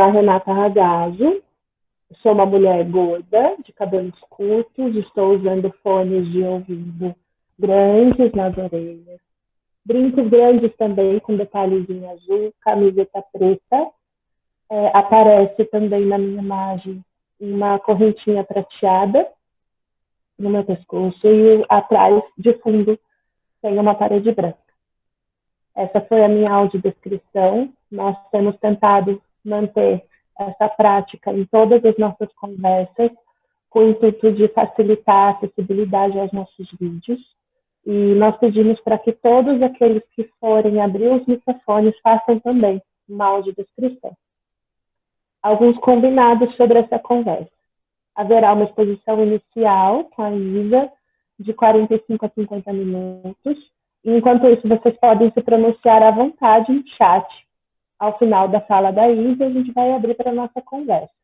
a Renata Ragazzo, sou uma mulher gorda, de cabelos curtos, estou usando fones de ouvido grandes nas orelhas, brincos grandes também, com detalhes em azul, camiseta preta. Aparece também na minha imagem uma correntinha prateada no meu pescoço e atrás, de fundo, tem uma parede branca. Essa foi a minha audiodescrição. Nós temos tentado manter essa prática em todas as nossas conversas, com o intuito de facilitar a acessibilidade aos nossos vídeos. E nós pedimos para que todos aqueles que forem abrir os microfones façam também uma audiodescrição. Alguns combinados sobre essa conversa. Haverá uma exposição inicial com a Isa, de 45 a 50 minutos. E, enquanto isso, vocês podem se pronunciar à vontade no chat. Ao final da fala da Isa, a gente vai abrir para a nossa conversa.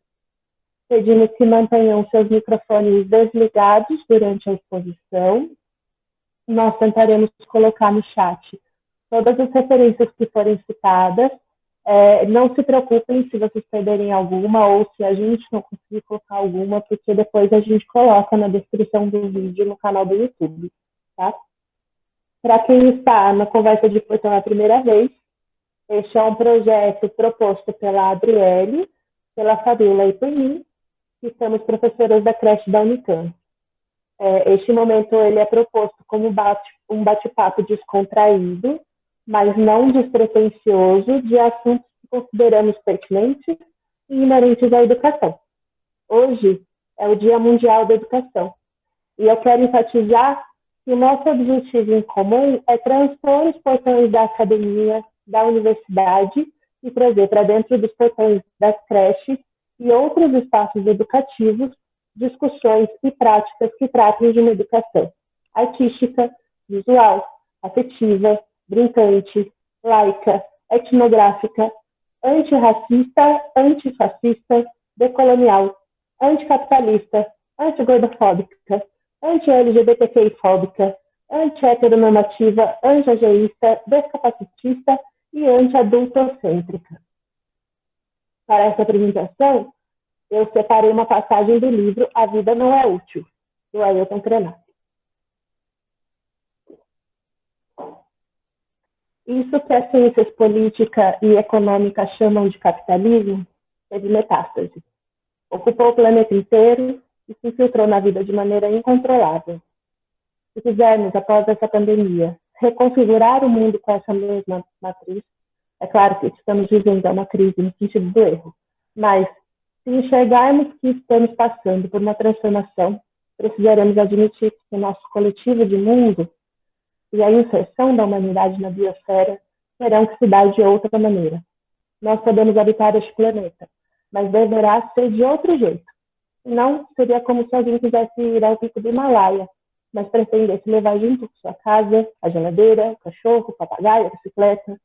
Pedimos que mantenham seus microfones desligados durante a exposição. Nós tentaremos colocar no chat todas as referências que forem citadas. Não se preocupem se vocês perderem alguma ou se a gente não conseguir colocar alguma, porque depois a gente coloca na descrição do vídeo no canal do YouTube, tá? Para quem está na Conversa de Portão a primeira vez, este é um projeto proposto pela Adriele, pela Fabiola e por mim, que somos professoras da creche da Unicamp. Este momento ele é proposto como um bate-papo descontraído, mas não despretensioso, de assuntos que consideramos pertinentes e inerentes à educação. Hoje é o Dia Mundial da Educação, e eu quero enfatizar que o nosso objetivo em comum é transpor os portões da academia, da universidade, e trazer para dentro dos portões das creches e outros espaços educativos discussões e práticas que tratem de uma educação artística, visual, afetiva, brincante, laica, etnográfica, antirracista, antifascista, decolonial, anticapitalista, antigordofóbica, anti-LGBTQI-fóbica, anti-heteronormativa, anti-ageísta, descapacitista e anti-adultocêntrica. Para essa apresentação, eu separei uma passagem do livro A Vida Não é Útil, do Ailton Krenak. Isso que as ciências política e econômica chamam de capitalismo teve metástase. Ocupou o planeta inteiro e se infiltrou na vida de maneira incontrolável. Se quisermos, após essa pandemia, reconfigurar o mundo com essa mesma matriz, é claro que estamos vivendo uma crise no sentido do erro, mas se enxergarmos que estamos passando por uma transformação, precisaremos admitir que o nosso coletivo de mundo e a inserção da humanidade na biosfera terão que se dar de outra maneira. Nós podemos habitar este planeta, mas deverá ser de outro jeito. Não seria como se alguém quisesse ir ao pico do Himalaia, mas pretendesse levar junto sua casa, a geladeira, o cachorro, o papagaio, a bicicleta.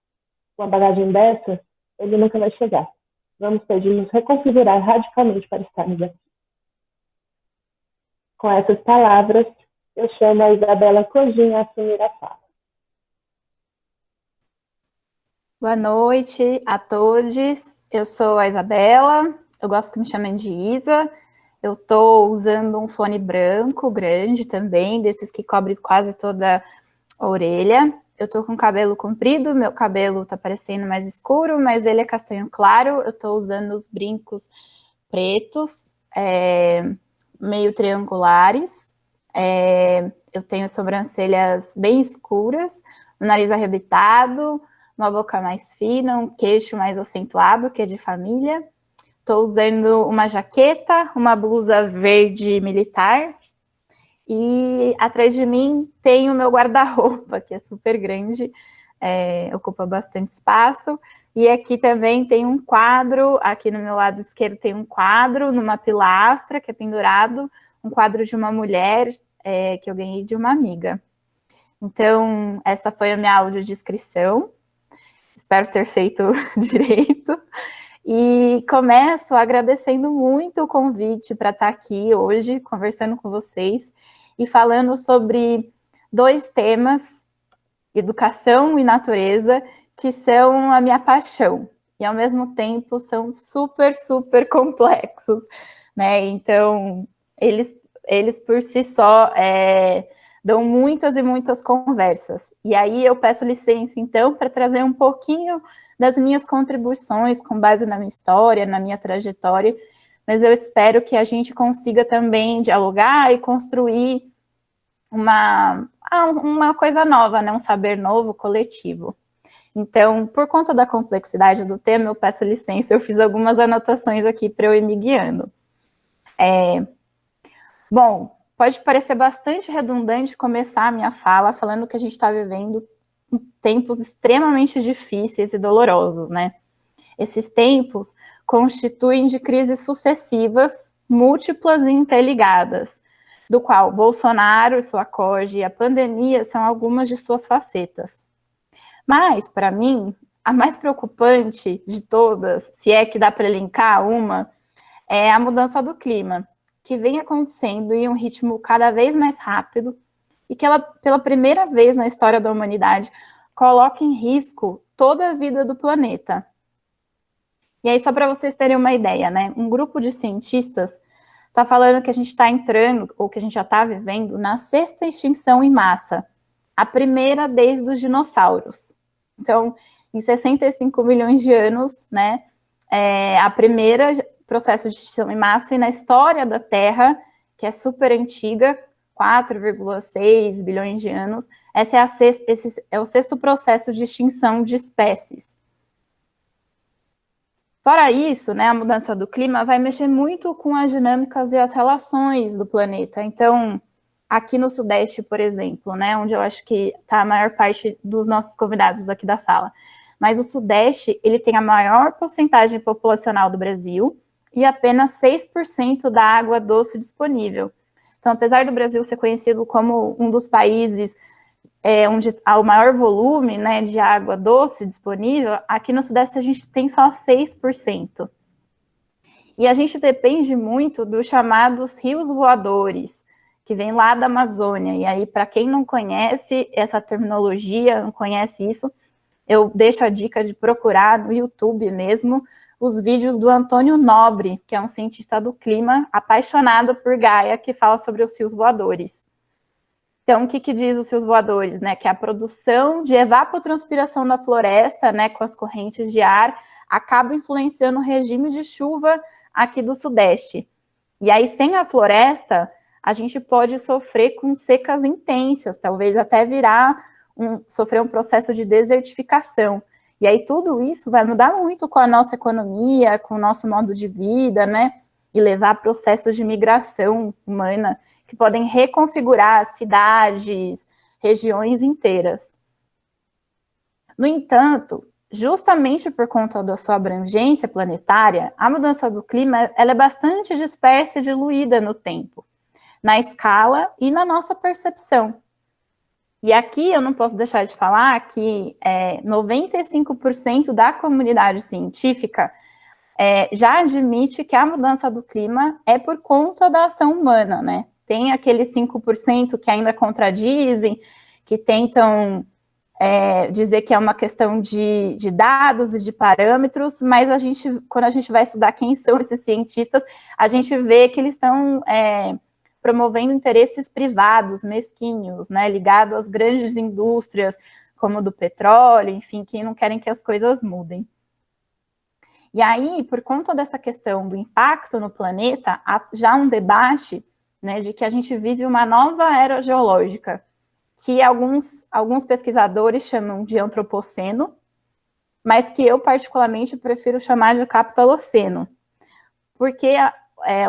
Com uma bagagem dessa, ele nunca vai chegar. Vamos ter de nos reconfigurar radicalmente para estarmos aqui. Com essas palavras, eu chamo a Isabela Cogin a assumir a fala. Boa noite a todos. Eu sou a Isabela, eu gosto que me chamem de Isa. Eu estou usando um fone branco, grande também, desses que cobre quase toda a orelha. Eu estou com cabelo comprido, meu cabelo está parecendo mais escuro, mas ele é castanho claro. Eu estou usando os brincos pretos, meio triangulares. Eu tenho sobrancelhas bem escuras, um nariz arrebitado, uma boca mais fina, um queixo mais acentuado, que é de família. Estou usando uma jaqueta, uma blusa verde militar. E atrás de mim tem o meu guarda-roupa, que é super grande, ocupa bastante espaço. E aqui também tem um quadro, aqui no meu lado esquerdo tem um quadro, numa pilastra, que é pendurado, um quadro de uma mulher, que eu ganhei de uma amiga. Então, essa foi a minha audiodescrição. Espero ter feito direito. E começo agradecendo muito o convite para estar aqui hoje, conversando com vocês e falando sobre dois temas, educação e natureza, que são a minha paixão. e ao mesmo tempo são super, super complexos, né? Então, eles por si só dão muitas e muitas conversas. E aí eu peço licença, então, para trazer um pouquinho das minhas contribuições com base na minha história, na minha trajetória, mas eu espero que a gente consiga também dialogar e construir uma coisa nova, né? Um saber novo, coletivo. Então, por conta da complexidade do tema, eu peço licença, eu fiz algumas anotações aqui para eu ir me guiando. Bom, pode parecer bastante redundante começar a minha fala falando que a gente está vivendo tempos extremamente difíceis e dolorosos, né? Esses tempos constituem de crises sucessivas, múltiplas e interligadas, do qual Bolsonaro, sua corte e a pandemia são algumas de suas facetas. Mas, para mim, a mais preocupante de todas, se é que dá para elencar uma, é a mudança do clima, que vem acontecendo em um ritmo cada vez mais rápido e que ela, pela primeira vez na história da humanidade, coloca em risco toda a vida do planeta. E aí, só para vocês terem uma ideia, né? Um grupo de cientistas está falando que a gente está entrando, ou que a gente já está vivendo, na sexta extinção em massa, a primeira desde os dinossauros. Então, em 65 milhões de anos, né, a primeira processo de extinção em massa, e na história da Terra, que é super antiga, 4,6 bilhões de anos, esse é o sexto processo de extinção de espécies. Fora isso, né, a mudança do clima vai mexer muito com as dinâmicas e as relações do planeta. Então, aqui no Sudeste, por exemplo, né, onde eu acho que está a maior parte dos nossos convidados aqui da sala, mas o Sudeste, ele tem a maior porcentagem populacional do Brasil e apenas 6% da água doce disponível. Então, apesar do Brasil ser conhecido como um dos países onde há o maior volume, né, de água doce disponível, aqui no Sudeste a gente tem só 6%. E a gente depende muito dos chamados rios voadores, que vem lá da Amazônia. E aí, para quem não conhece essa terminologia, não conhece isso, eu deixo a dica de procurar no YouTube mesmo os vídeos do Antônio Nobre, que é um cientista do clima apaixonado por Gaia, que fala sobre os rios voadores. Então, o que diz os rios voadores, né? Que a produção de evapotranspiração da floresta, né, com as correntes de ar, acaba influenciando o regime de chuva aqui do Sudeste. E aí, sem a floresta, a gente pode sofrer com secas intensas, talvez até sofrer um processo de desertificação. E aí, tudo isso vai mudar muito com a nossa economia, com o nosso modo de vida, né? E levar a processos de migração humana que podem reconfigurar cidades, regiões inteiras. No entanto, justamente por conta da sua abrangência planetária, a mudança do clima ela é bastante dispersa e diluída no tempo, na escala e na nossa percepção. E aqui eu não posso deixar de falar que 95% da comunidade científica já admite que a mudança do clima é por conta da ação humana, né? Tem aqueles 5% que ainda contradizem, que tentam dizer que é uma questão de dados e de parâmetros, mas quando a gente vai estudar quem são esses cientistas, a gente vê que eles estão promovendo interesses privados, mesquinhos, né? Ligados às grandes indústrias, como do petróleo, enfim, que não querem que as coisas mudem. E aí, por conta dessa questão do impacto no planeta, há já um debate, né, de que a gente vive uma nova era geológica, que alguns pesquisadores chamam de antropoceno, mas que eu particularmente prefiro chamar de capitaloceno, porque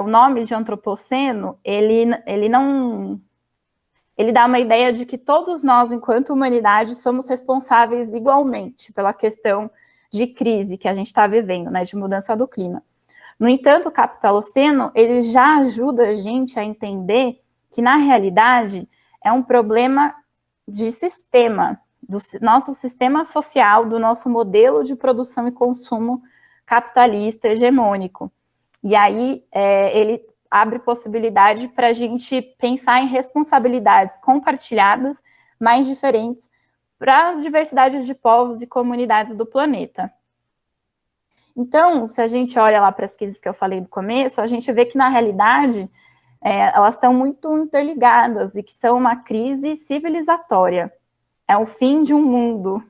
o nome de antropoceno, ele dá uma ideia de que todos nós, enquanto humanidade, somos responsáveis igualmente pela questão de crise que a gente está vivendo, né, de mudança do clima. No entanto, o capitaloceno, ele já ajuda a gente a entender que, na realidade, é um problema de sistema, do nosso sistema social, do nosso modelo de produção e consumo capitalista hegemônico. E aí, ele abre possibilidade para a gente pensar em responsabilidades compartilhadas, mais diferentes, para as diversidades de povos e comunidades do planeta. Então, se a gente olha lá para as crises que eu falei no começo, a gente vê que, na realidade, elas estão muito interligadas e que são uma crise civilizatória. É o fim de um mundo,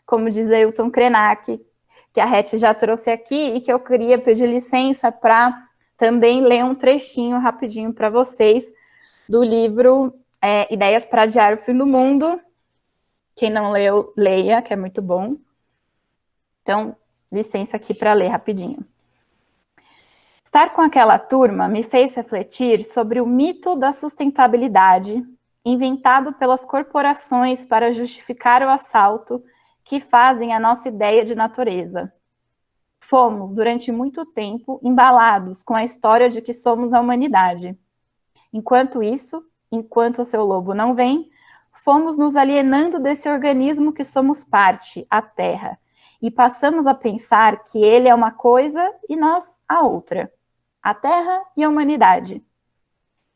como diz Ailton Krenak, que a Rete já trouxe aqui e que eu queria pedir licença para também ler um trechinho rapidinho para vocês do livro Ideias para Adiar o Fim do Mundo. Quem não leu, leia, que é muito bom. Então, licença aqui para ler rapidinho. Estar com aquela turma me fez refletir sobre o mito da sustentabilidade inventado pelas corporações para justificar o assalto que fazem a nossa ideia de natureza. Fomos, durante muito tempo, embalados com a história de que somos a humanidade. Enquanto isso, enquanto o seu lobo não vem, fomos nos alienando desse organismo que somos parte, a Terra, e passamos a pensar que ele é uma coisa e nós a outra. A Terra e a humanidade.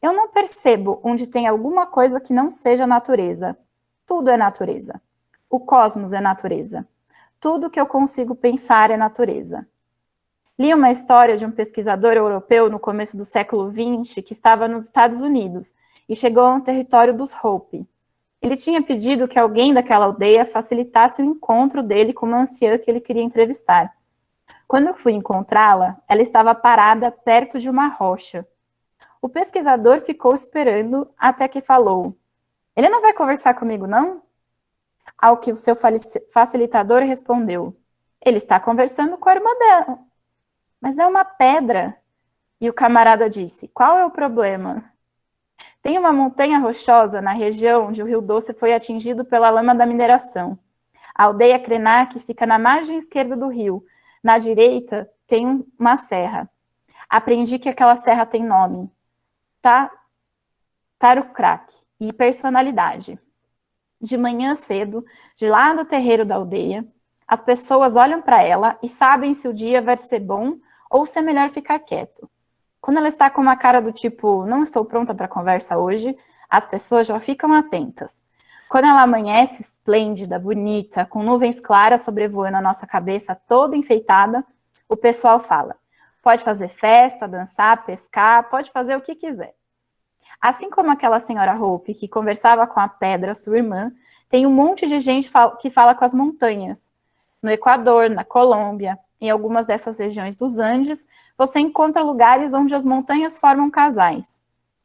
Eu não percebo onde tem alguma coisa que não seja natureza. Tudo é natureza. O cosmos é natureza. Tudo que eu consigo pensar é natureza. Li uma história de um pesquisador europeu no começo do século XX que estava nos Estados Unidos e chegou a um território dos Hopi. Ele tinha pedido que alguém daquela aldeia facilitasse o encontro dele com uma anciã que ele queria entrevistar. Quando eu fui encontrá-la, ela estava parada perto de uma rocha. O pesquisador ficou esperando até que falou: "Ele não vai conversar comigo, não?" Ao que o seu facilitador respondeu: "Ele está conversando com a irmã dela." "Mas é uma pedra." E o camarada disse: "Qual é o problema?" Tem uma montanha rochosa na região onde o Rio Doce foi atingido pela lama da mineração. A aldeia Krenak fica na margem esquerda do rio. Na direita tem uma serra. Aprendi que aquela serra tem nome. Tarukrak e personalidade. De manhã cedo, de lá do terreiro da aldeia, as pessoas olham para ela e sabem se o dia vai ser bom ou se é melhor ficar quieto. Quando ela está com uma cara do tipo, não estou pronta para a conversa hoje, as pessoas já ficam atentas. Quando ela amanhece esplêndida, bonita, com nuvens claras sobrevoando a nossa cabeça toda enfeitada, o pessoal fala: pode fazer festa, dançar, pescar, pode fazer o que quiser. Assim como aquela senhora Hope que conversava com a pedra, sua irmã, tem um monte de gente que fala com as montanhas. No Equador, na Colômbia, em algumas dessas regiões dos Andes, você encontra lugares onde as montanhas formam casais.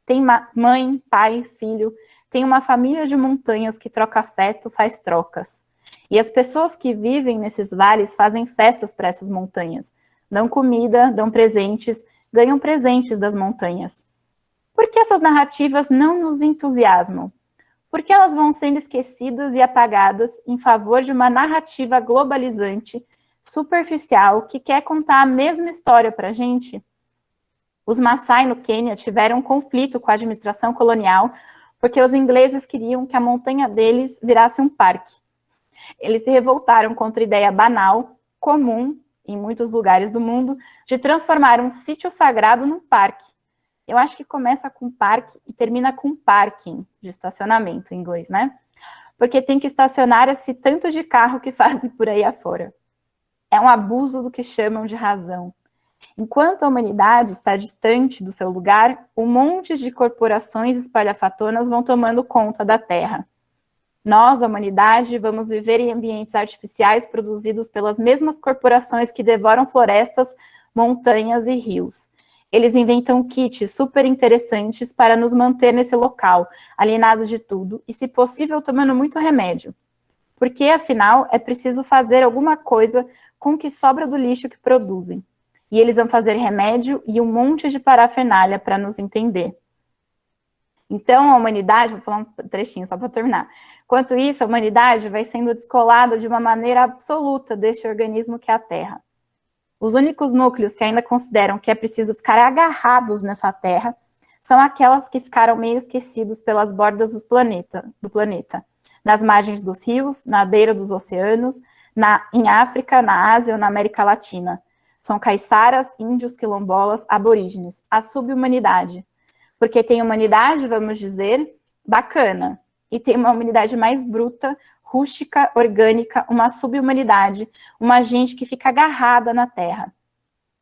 Tem mãe, pai, filho, tem uma família de montanhas que troca afeto, faz trocas. E as pessoas que vivem nesses vales fazem festas para essas montanhas. Dão comida, dão presentes, ganham presentes das montanhas. Por que essas narrativas não nos entusiasmam? Por que elas vão sendo esquecidas e apagadas em favor de uma narrativa globalizante, superficial, que quer contar a mesma história para a gente? Os Maasai, no Quênia, tiveram um conflito com a administração colonial porque os ingleses queriam que a montanha deles virasse um parque. Eles se revoltaram contra a ideia banal, comum, em muitos lugares do mundo, de transformar um sítio sagrado num parque. Eu acho que começa com parque e termina com parking, de estacionamento em inglês, né? Porque tem que estacionar esse tanto de carro que fazem por aí afora. É um abuso do que chamam de razão. Enquanto a humanidade está distante do seu lugar, um monte de corporações espalhafatonas vão tomando conta da Terra. Nós, a humanidade, vamos viver em ambientes artificiais produzidos pelas mesmas corporações que devoram florestas, montanhas e rios. Eles inventam kits super interessantes para nos manter nesse local, alienados de tudo e, se possível, tomando muito remédio. Porque, afinal, é preciso fazer alguma coisa com o que sobra do lixo que produzem. E eles vão fazer remédio e um monte de parafernália para nos entender. Então, a humanidade, vou falar um trechinho só para terminar. Enquanto isso, a humanidade vai sendo descolada de uma maneira absoluta deste organismo que é a Terra. Os únicos núcleos que ainda consideram que é preciso ficar agarrados nessa Terra são aquelas que ficaram meio esquecidos pelas bordas do planeta, nas margens dos rios, na beira dos oceanos, em África, na Ásia ou na América Latina. São caiçaras, índios, quilombolas, aborígenes, a sub-humanidade. Porque tem humanidade, vamos dizer, bacana, e tem uma humanidade mais bruta, rústica, orgânica, uma subhumanidade, uma gente que fica agarrada na terra.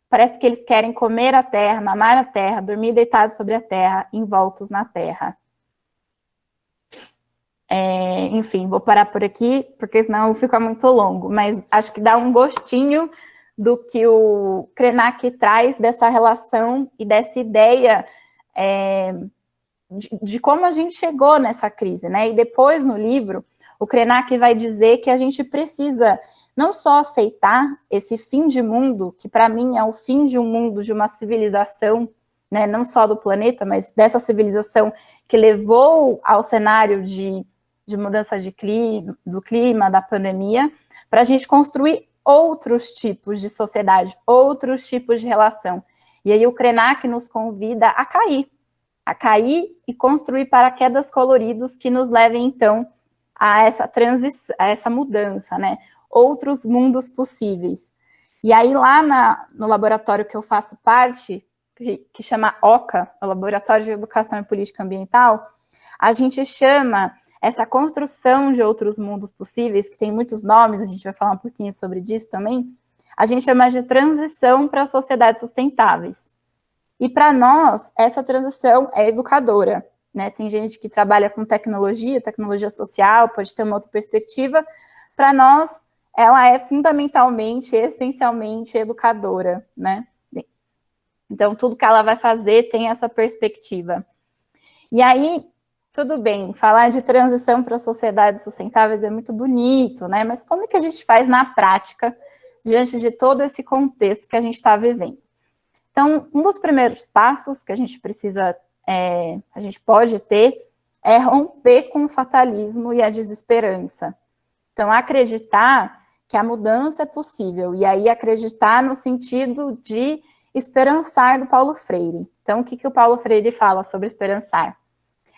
Parece que eles querem comer a terra, mamar a terra, dormir deitados sobre a terra, envoltos na terra. Enfim, vou parar por aqui, porque senão fica muito longo, mas acho que dá um gostinho do que o Krenak traz dessa relação e dessa ideia de como a gente chegou nessa crise, né? E depois, no livro, o Krenak vai dizer que a gente precisa não só aceitar esse fim de mundo, que para mim é o fim de um mundo, de uma civilização, né? Não só do planeta, mas dessa civilização que levou ao cenário de mudança do clima, da pandemia, para a gente construir outros tipos de sociedade, outros tipos de relação. E aí o Krenak nos convida a cair e construir paraquedas coloridos que nos levem, então, a essa transição, a essa mudança, né? Outros mundos possíveis. E aí, lá no laboratório que eu faço parte, que chama OCA, o Laboratório de Educação e Política Ambiental, a gente chama essa construção de outros mundos possíveis, que tem muitos nomes, a gente vai falar um pouquinho sobre isso também, a gente chama de transição para sociedades sustentáveis. E para nós, essa transição é educadora, né? Tem gente que trabalha com tecnologia social, pode ter uma outra perspectiva. Para nós, ela é fundamentalmente, essencialmente educadora, né? Então, tudo que ela vai fazer tem essa perspectiva. E aí, tudo bem, falar de transição para sociedades sustentáveis é muito bonito, né? Mas como é que a gente faz na prática, diante de todo esse contexto que a gente está vivendo? Então, um dos primeiros passos que a gente precisa, a gente pode ter, é romper com o fatalismo e a desesperança. Então, acreditar que a mudança é possível, e aí acreditar no sentido de esperançar do Paulo Freire. Então, o que o Paulo Freire fala sobre esperançar?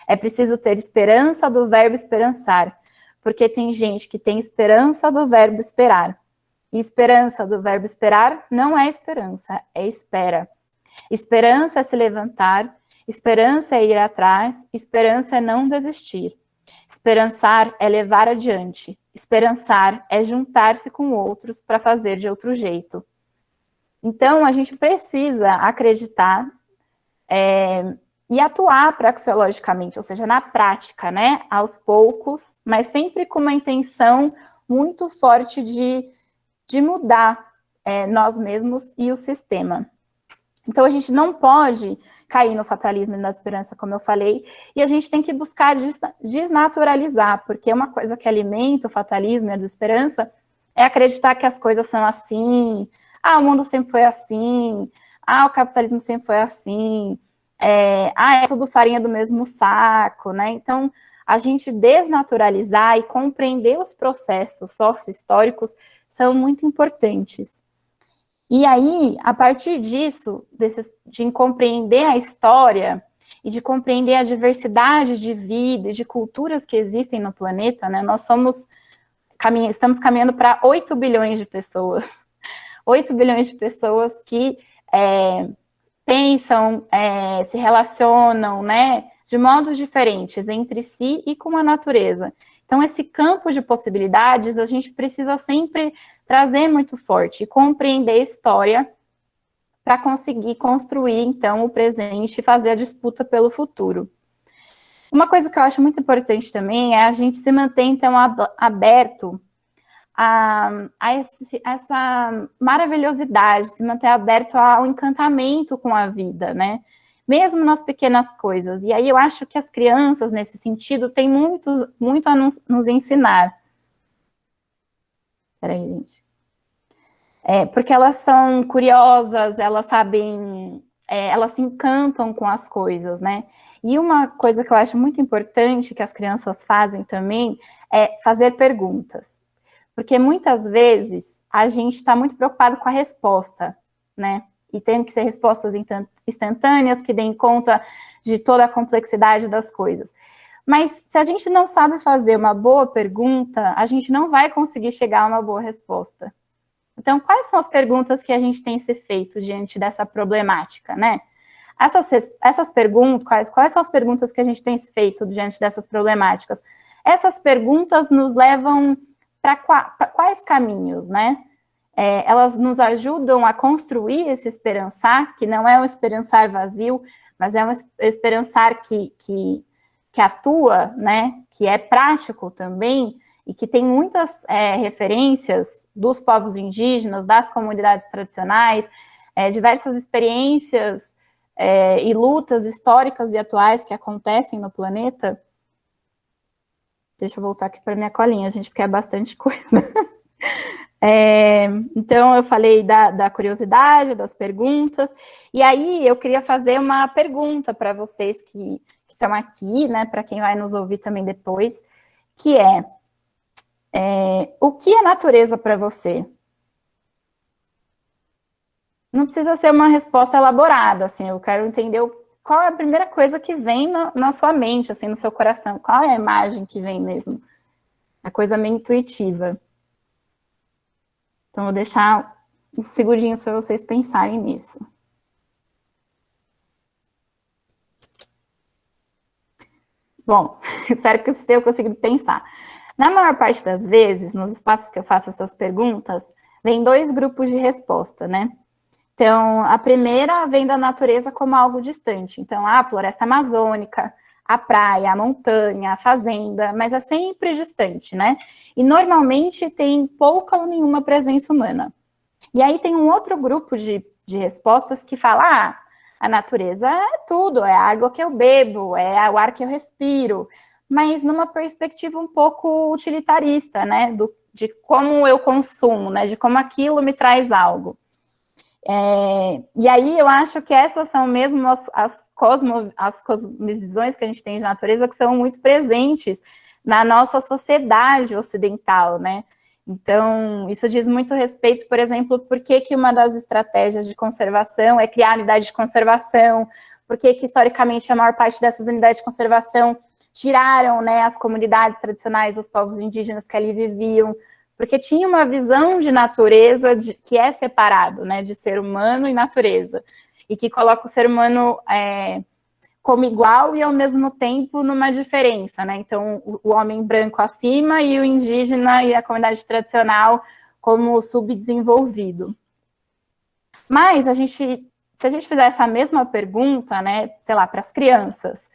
É preciso ter esperança do verbo esperançar, porque tem gente que tem esperança do verbo esperar. E esperança do verbo esperar não é esperança, é espera. Esperança é se levantar, esperança é ir atrás, esperança é não desistir. Esperançar é levar adiante, esperançar é juntar-se com outros para fazer de outro jeito. Então, a gente precisa acreditar e atuar praxeologicamente, ou seja, na prática, né, aos poucos, mas sempre com uma intenção muito forte de mudar nós mesmos e o sistema. Então, a gente não pode cair no fatalismo e na esperança, como eu falei, e a gente tem que buscar desnaturalizar, porque uma coisa que alimenta o fatalismo e a desesperança é acreditar que as coisas são assim, o mundo sempre foi assim, o capitalismo sempre foi assim, é tudo farinha do mesmo saco, né? Então, a gente desnaturalizar e compreender os processos sócio-históricos são muito importantes. E aí, a partir disso, de compreender a história e de compreender a diversidade de vida e de culturas que existem no planeta, né, nós estamos caminhando para 8 bilhões de pessoas. 8 bilhões de pessoas que pensam, se relacionam, né, de modos diferentes entre si e com a natureza. Então, esse campo de possibilidades, a gente precisa sempre trazer muito forte e compreender a história para conseguir construir, então, o presente e fazer a disputa pelo futuro. Uma coisa que eu acho muito importante também é a gente se manter, então, aberto a essa maravilhosidade, se manter aberto ao encantamento com a vida, né? Mesmo nas pequenas coisas. E aí eu acho que as crianças, nesse sentido, têm muito a nos ensinar. Peraí, gente. Porque elas são curiosas, elas sabem, elas se encantam com as coisas, né? E uma coisa que eu acho muito importante que as crianças fazem também é fazer perguntas. Porque muitas vezes a gente está muito preocupado com a resposta, né? E tem que ser respostas instantâneas, que deem conta de toda a complexidade das coisas. Mas se a gente não sabe fazer uma boa pergunta, a gente não vai conseguir chegar a uma boa resposta. Então, quais são as perguntas que a gente tem se feito diante dessa problemática, né? Essas perguntas, quais são as perguntas que a gente tem feito diante dessas problemáticas? Essas perguntas nos levam para quais caminhos, né? Elas nos ajudam a construir esse esperançar, que não é um esperançar vazio, mas é um esperançar que atua, né? Que é prático também, e que tem muitas referências dos povos indígenas, das comunidades tradicionais, diversas experiências e lutas históricas e atuais que acontecem no planeta. Deixa eu voltar aqui para minha colinha, gente, porque é bastante coisa. Então, eu falei da curiosidade, das perguntas, e aí eu queria fazer uma pergunta para vocês que estão aqui, né, para quem vai nos ouvir também depois, que o que é natureza para você? Não precisa ser uma resposta elaborada, assim, eu quero entender qual é a primeira coisa que vem na sua mente, assim, no seu coração, qual é a imagem que vem mesmo, a coisa meio intuitiva. Então, vou deixar uns segundinhos para vocês pensarem nisso. Bom, espero que vocês tenham conseguido pensar. Na maior parte das vezes, nos espaços que eu faço essas perguntas, vem 2 grupos de resposta, né? Então, a primeira vem da natureza como algo distante. Então, a floresta amazônica, a praia, a montanha, a fazenda, mas é sempre distante, né? E normalmente tem pouca ou nenhuma presença humana. E aí tem um outro grupo de respostas que fala, a natureza é tudo, é a água que eu bebo, é o ar que eu respiro, mas numa perspectiva um pouco utilitarista, né? De como eu consumo, né? De como aquilo me traz algo. E aí eu acho que essas são mesmo as cosmovisões que a gente tem de natureza que são muito presentes na nossa sociedade ocidental, né? Então, isso diz muito respeito, por exemplo, por que uma das estratégias de conservação é criar unidade de conservação, por que historicamente a maior parte dessas unidades de conservação tiraram, né, as comunidades tradicionais, os povos indígenas que ali viviam, porque tinha uma visão de natureza que é separado, né, de ser humano e natureza, e que coloca o ser humano como igual e, ao mesmo tempo, numa diferença, né? Então, o homem branco acima e o indígena e a comunidade tradicional como subdesenvolvido. Mas, se a gente fizer essa mesma pergunta, né, sei lá, para as crianças,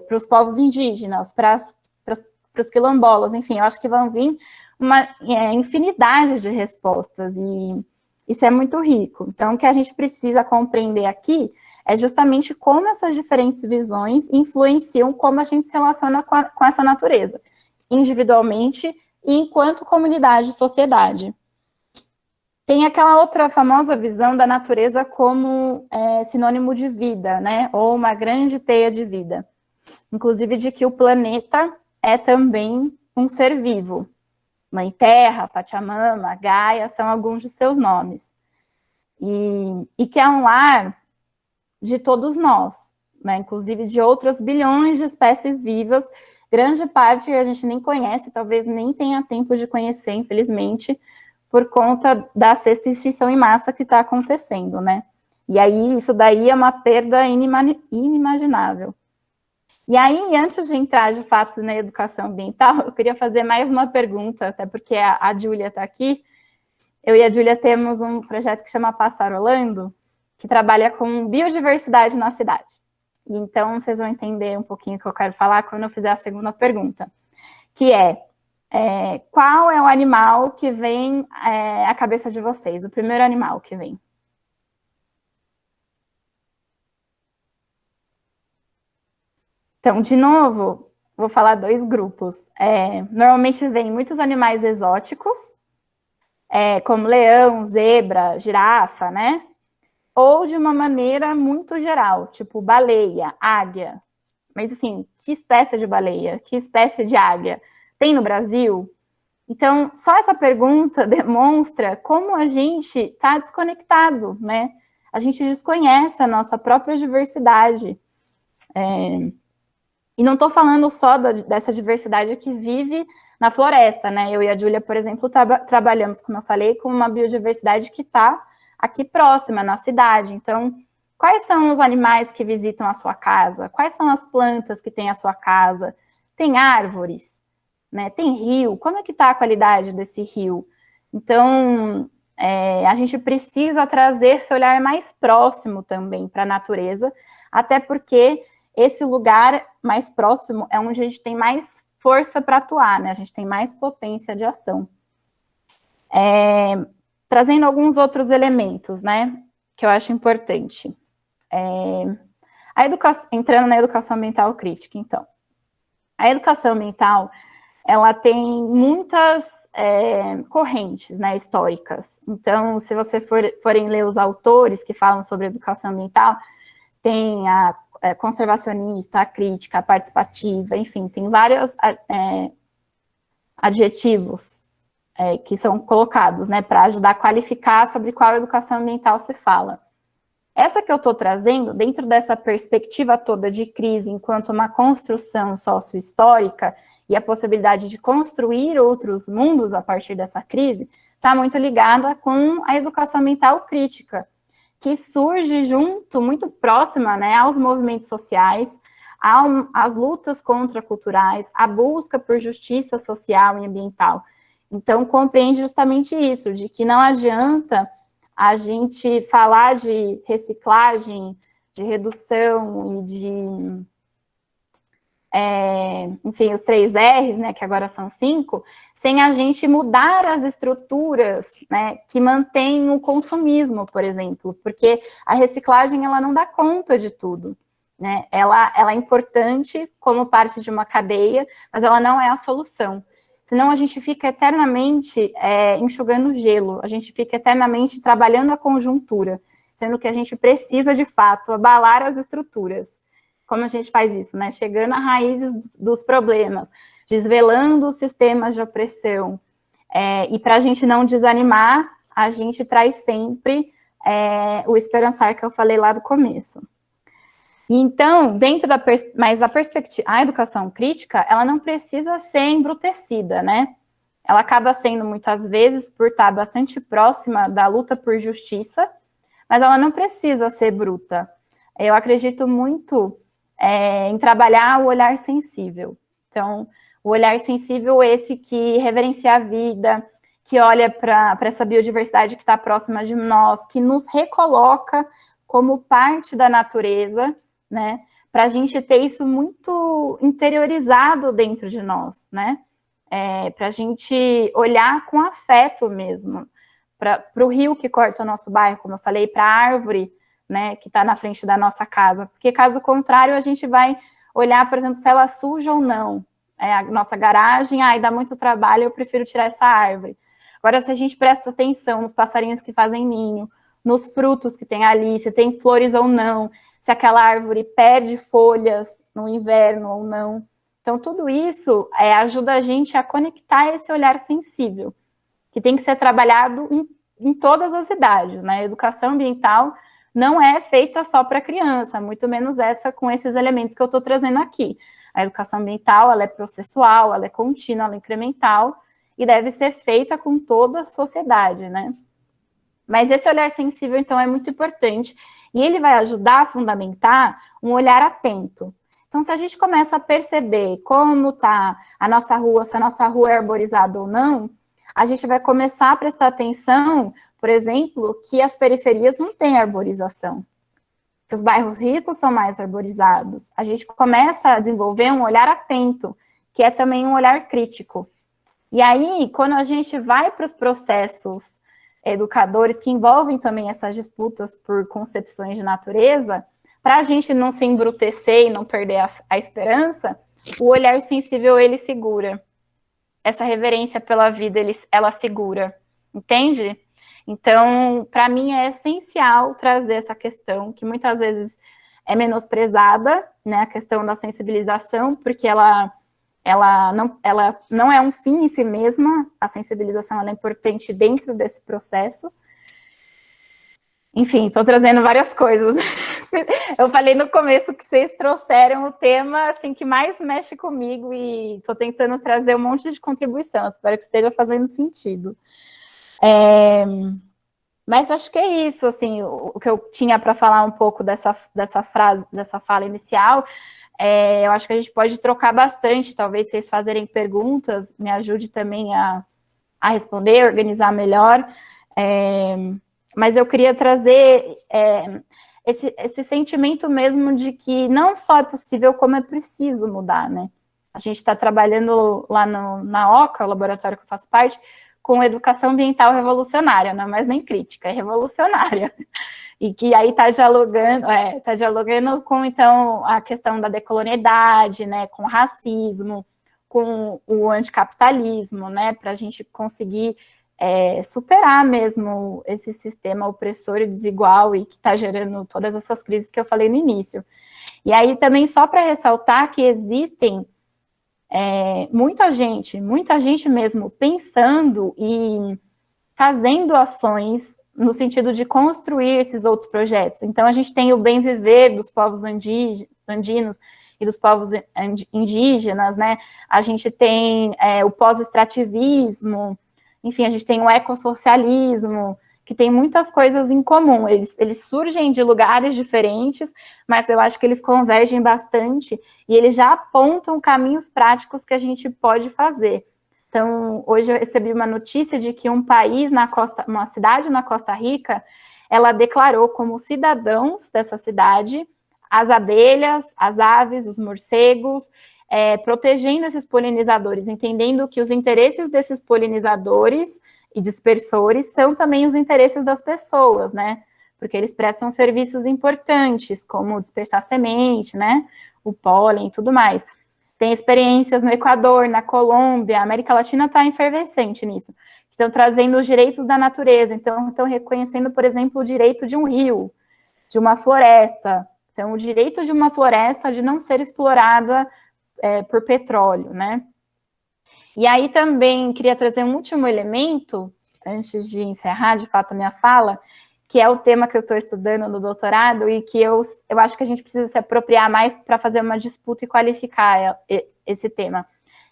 para os povos indígenas, para os quilombolas, enfim, eu acho que vão vir uma infinidade de respostas, e isso é muito rico. Então, o que a gente precisa compreender aqui é justamente como essas diferentes visões influenciam como a gente se relaciona com essa natureza, individualmente e enquanto comunidade e sociedade. Tem aquela outra famosa visão da natureza como sinônimo de vida, né? Ou uma grande teia de vida. Inclusive de que o planeta é também um ser vivo. Mãe Terra, Pachamama, Gaia, são alguns de seus nomes. E que é um lar de todos nós, né? Inclusive de outras bilhões de espécies vivas, grande parte a gente nem conhece, talvez nem tenha tempo de conhecer, infelizmente, por conta da sexta extinção em massa que está acontecendo, né? E aí, isso daí é uma perda inimaginável. E aí, antes de entrar, de fato, na educação ambiental, eu queria fazer mais uma pergunta, até porque a Júlia está aqui. Eu e a Júlia temos um projeto que chama Passarolando, que trabalha com biodiversidade na cidade. E então, vocês vão entender um pouquinho o que eu quero falar quando eu fizer a segunda pergunta, que qual é o animal que vem à cabeça de vocês? O primeiro animal que vem. Então, de novo, vou falar 2 grupos. Normalmente vem muitos animais exóticos, como leão, zebra, girafa, né? Ou de uma maneira muito geral, tipo baleia, águia. Mas assim, que espécie de baleia? Que espécie de águia? Tem no Brasil? Então, só essa pergunta demonstra como a gente está desconectado, né? A gente desconhece a nossa própria diversidade. E não estou falando só dessa diversidade que vive na floresta, né? Eu e a Júlia, por exemplo, trabalhamos, como eu falei, com uma biodiversidade que está aqui próxima, na cidade. Então, Quais são os animais que visitam a sua casa? Quais são as plantas que tem a sua casa? Tem árvores? Né? Tem rio? Como é que está a qualidade desse rio? Então, a gente precisa trazer esse olhar mais próximo também para a natureza, até porque esse lugar mais próximo é onde a gente tem mais força para atuar, né? A gente tem mais potência de ação. Trazendo alguns outros elementos, né, que eu acho importante. Entrando na educação ambiental crítica, então. A educação ambiental, ela tem muitas correntes, né, históricas. Então, se você forem ler os autores que falam sobre educação ambiental, tem a conservacionista, a crítica, a participativa, enfim, tem vários adjetivos que são colocados, né, para ajudar a qualificar sobre qual educação ambiental se fala. Essa que eu estou trazendo, dentro dessa perspectiva toda de crise enquanto uma construção sócio-histórica e a possibilidade de construir outros mundos a partir dessa crise, está muito ligada com a educação ambiental crítica, que surge junto, muito próxima, né, aos movimentos sociais, às lutas contraculturais, à busca por justiça social e ambiental. Então, compreende justamente isso, de que não adianta a gente falar de reciclagem, de redução e de, enfim, os 3 R's, né, que agora são 5, sem a gente mudar as estruturas, né, que mantêm o consumismo, por exemplo, porque a reciclagem, ela não dá conta de tudo, né, ela é importante como parte de uma cadeia, mas ela não é a solução. Senão a gente fica eternamente enxugando gelo, a gente fica eternamente trabalhando a conjuntura, sendo que a gente precisa, de fato, abalar as estruturas. Como a gente faz isso, né? Chegando às raízes dos problemas, desvelando os sistemas de opressão. E para a gente não desanimar, a gente traz sempre o esperançar que eu falei lá do começo. Então, dentro da mas a educação crítica, ela não precisa ser embrutecida, né? Ela acaba sendo, muitas vezes, por estar bastante próxima da luta por justiça, mas ela não precisa ser bruta. Eu acredito muito em trabalhar o olhar sensível. Então, o olhar sensível é esse que reverencia a vida, que olha para essa biodiversidade que está próxima de nós, que nos recoloca como parte da natureza, né, para a gente ter isso muito interiorizado dentro de nós, né, para a gente olhar com afeto mesmo, para o rio que corta o nosso bairro, como eu falei, para a árvore, né, que está na frente da nossa casa, porque caso contrário a gente vai olhar, por exemplo, se ela suja ou não, a nossa garagem, dá muito trabalho, eu prefiro tirar essa árvore. Agora, se a gente presta atenção nos passarinhos que fazem ninho, nos frutos que tem ali, se tem flores ou não, se aquela árvore perde folhas no inverno ou não. Então, tudo isso ajuda a gente a conectar esse olhar sensível, que tem que ser trabalhado em todas as idades, né? A educação ambiental não é feita só para criança, muito menos essa com esses elementos que eu estou trazendo aqui. A educação ambiental, ela é processual, ela é contínua, ela é incremental, e deve ser feita com toda a sociedade, né? Mas esse olhar sensível, então, é muito importante, e ele vai ajudar a fundamentar um olhar atento. Então, se a gente começa a perceber como está a nossa rua, se a nossa rua é arborizada ou não, a gente vai começar a prestar atenção, por exemplo, que as periferias não têm arborização, que os bairros ricos são mais arborizados. A gente começa a desenvolver um olhar atento, que é também um olhar crítico. E aí, quando a gente vai para os processos educadores que envolvem também essas disputas por concepções de natureza, para a gente não se embrutecer e não perder a esperança, o olhar sensível, ele segura. Essa reverência pela vida, ela segura, entende? Então, para mim é essencial trazer essa questão, que muitas vezes é menosprezada, né, a questão da sensibilização, porque ela não é um fim em si mesma, a sensibilização ela é importante dentro desse processo. Enfim, estou trazendo várias coisas. Eu falei no começo que vocês trouxeram o tema assim, que mais mexe comigo e estou tentando trazer um monte de contribuição, espero que esteja fazendo sentido. Mas acho que é isso, assim, o que eu tinha para falar um pouco dessa frase, dessa fala inicial. Eu acho que a gente pode trocar bastante, talvez vocês fazerem perguntas, me ajude também a responder, organizar melhor. Mas eu queria trazer esse sentimento mesmo de que não só é possível, como é preciso mudar, né? A gente está trabalhando lá na OCA, o laboratório que eu faço parte, com educação ambiental revolucionária, não é mais nem crítica, é revolucionária. E que aí está dialogando com, então, a questão da decolonialidade, né, com o racismo, com o anticapitalismo, né, para a gente conseguir superar mesmo esse sistema opressor e desigual e que está gerando todas essas crises que eu falei no início. E aí também só para ressaltar que existem muita gente mesmo pensando e fazendo ações no sentido de construir esses outros projetos. Então, a gente tem o bem viver dos povos andinos e dos povos indígenas, né? A gente tem o pós-extrativismo, enfim, a gente tem o ecossocialismo, que tem muitas coisas em comum. Eles surgem de lugares diferentes, mas eu acho que eles convergem bastante e eles já apontam caminhos práticos que a gente pode fazer. Então, hoje eu recebi uma notícia de que uma cidade na Costa Rica, ela declarou como cidadãos dessa cidade as abelhas, as aves, os morcegos, protegendo esses polinizadores, entendendo que os interesses desses polinizadores e dispersores são também os interesses das pessoas, né? Porque eles prestam serviços importantes, como dispersar semente, né? O pólen e tudo mais. Tem experiências no Equador, na Colômbia, a América Latina está efervescente nisso. Estão trazendo os direitos da natureza, então estão reconhecendo, por exemplo, o direito de um rio, de uma floresta. Então, o direito de uma floresta de não ser explorada por petróleo, né? E aí também queria trazer um último elemento, antes de encerrar, de fato, a minha fala, que é o tema que eu estou estudando no doutorado e que eu acho que a gente precisa se apropriar mais para fazer uma disputa e qualificar esse tema,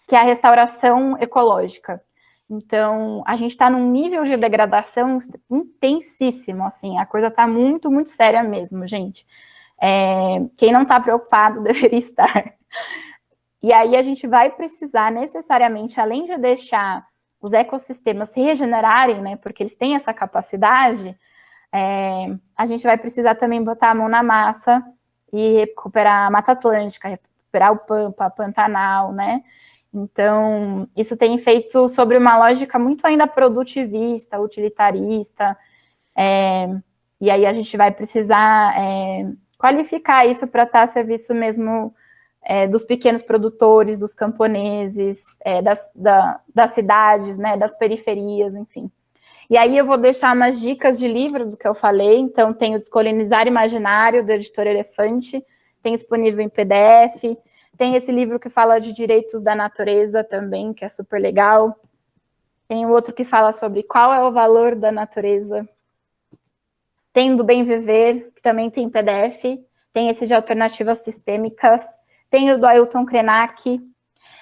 que é a restauração ecológica. Então, a gente está num nível de degradação intensíssimo, assim, a coisa está muito, muito séria mesmo, gente. Quem não está preocupado deveria estar. E aí a gente vai precisar necessariamente, além de deixar os ecossistemas se regenerarem, né, porque eles têm essa capacidade, a gente vai precisar também botar a mão na massa e recuperar a Mata Atlântica, recuperar o Pampa, Pantanal, né? Então, isso tem feito sobre uma lógica muito ainda produtivista, utilitarista, e aí a gente vai precisar qualificar isso para estar a serviço mesmo dos pequenos produtores, dos camponeses, das cidades, né, das periferias, enfim. E aí eu vou deixar umas dicas de livro do que eu falei. Então, tem o Descolonizar Imaginário, da Editora Elefante, tem disponível em PDF. Tem esse livro que fala de direitos da natureza também, que é super legal. Tem o outro que fala sobre qual é o valor da natureza. Tem do Bem Viver, que também tem em PDF. Tem esse de Alternativas Sistêmicas. Tem o do Ailton Krenak.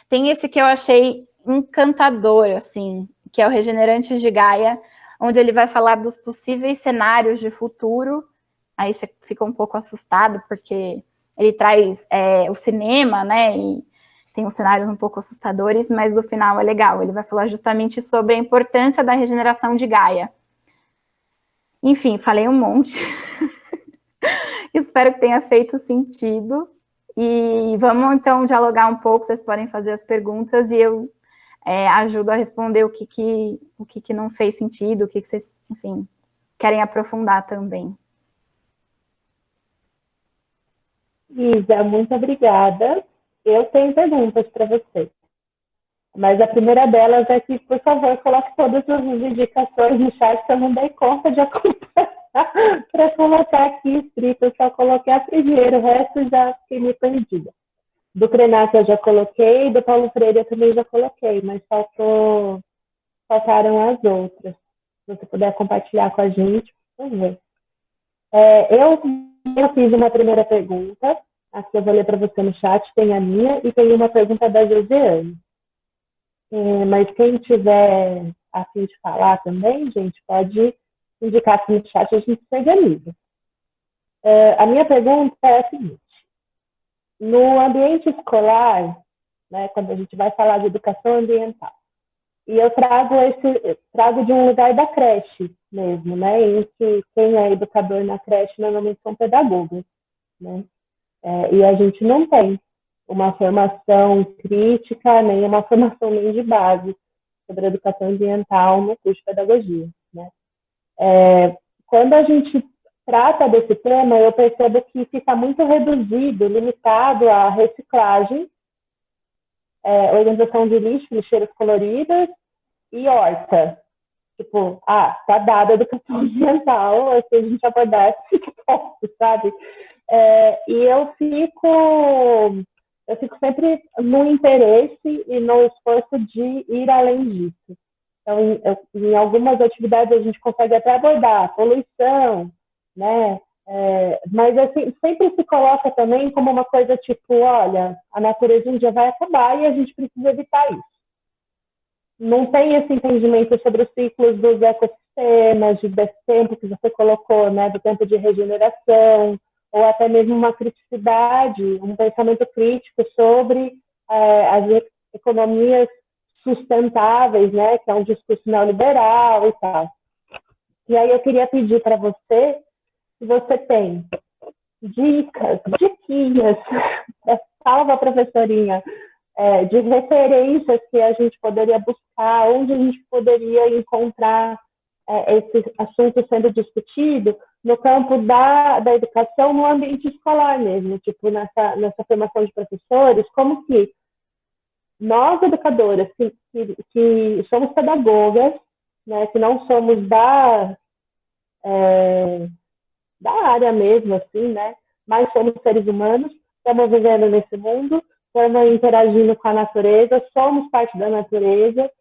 Tem esse que eu achei encantador, assim, que é o Regenerantes de Gaia, onde ele vai falar dos possíveis cenários de futuro. Aí você fica um pouco assustado, porque ele traz o cinema, né, e tem uns cenários um pouco assustadores, mas no final é legal. Ele vai falar justamente sobre a importância da regeneração de Gaia. Enfim, falei um monte. Espero que tenha feito sentido. E vamos, então, dialogar um pouco. Vocês podem fazer as perguntas e eu ajudo a responder o que não fez sentido, o que vocês, enfim, querem aprofundar também. Isa, muito obrigada. Eu tenho perguntas para você. Mas a primeira delas é que, por favor, coloque todas as indicações no chat, que eu não dei conta de acompanhar para colocar aqui escrito. Eu só coloquei a primeira, o resto já fiquei meio perdida. Do Krenak eu já coloquei, do Paulo Freire eu também já coloquei, mas faltaram as outras. Se você puder compartilhar com a gente, por favor. Eu fiz uma primeira pergunta, aqui eu vou ler para você no chat, tem a minha e tem uma pergunta da Josiane. Mas quem tiver a fim de falar também, gente, pode indicasse no chat, a gente se organiza. A minha pergunta é a seguinte: no ambiente escolar, né, quando a gente vai falar de educação ambiental, e eu trago de um lugar da creche mesmo, né, em que quem é educador na creche normalmente são pedagogos, né, e a gente não tem uma formação crítica, nem uma formação nem de base sobre educação ambiental no curso de pedagogia, né. Quando a gente trata desse tema, eu percebo que fica muito reduzido, limitado à reciclagem, organização de lixo, lixeiras coloridas e horta. Tipo, tá dada a educação ambiental, se a gente abordar esse ponto, sabe? E eu fico sempre no interesse e no esforço de ir além disso. Então, em algumas atividades a gente consegue até abordar a poluição, né? Mas assim, sempre se coloca também como uma coisa tipo, olha, a natureza um dia vai acabar e a gente precisa evitar isso. Não tem esse entendimento sobre os ciclos dos ecossistemas, desse tempo que você colocou, né, do tempo de regeneração, ou até mesmo uma criticidade, um pensamento crítico sobre as economias sustentáveis, né, que é um discurso neoliberal e tal. E aí eu queria pedir para você, se você tem dicas, diquinhas, salva professorinha, de referências que a gente poderia buscar, onde a gente poderia encontrar esse assunto sendo discutido no campo da educação no ambiente escolar mesmo, tipo nessa formação de professores, como que nós, educadoras, que somos pedagogas, né, que não somos da área mesmo, assim, né, mas somos seres humanos, estamos vivendo nesse mundo, estamos interagindo com a natureza, somos parte da natureza,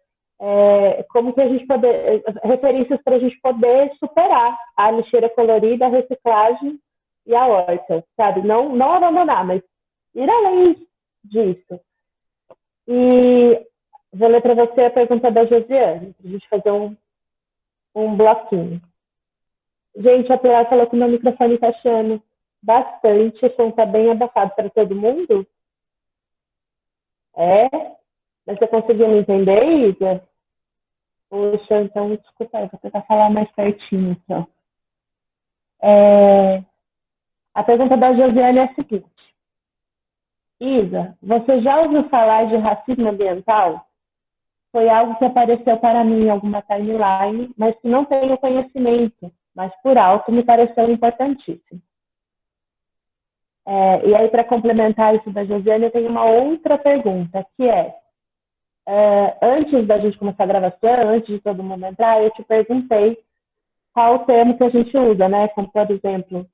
como que a gente poder, referências para a gente poder superar a lixeira colorida, a reciclagem e a horta, sabe? Não abandonar, mas ir além disso. E vou ler para você a pergunta da Josiane, para a gente fazer um bloquinho. Gente, a Pilar falou que meu microfone está achando bastante, o som está bem abafado para todo mundo? Mas você conseguiu me entender, Isa? Poxa, então desculpa aí, vou tentar falar mais pertinho, então. A pergunta da Josiane é a seguinte: Isa, você já ouviu falar de racismo ambiental? Foi algo que apareceu para mim em alguma timeline, mas que não tenho conhecimento, mas por alto me pareceu importantíssimo. E aí, para complementar isso da Josiane, eu tenho uma outra pergunta, que antes da gente começar a gravação, antes de todo mundo entrar, eu te perguntei qual o termo que a gente usa, né? Como, por exemplo,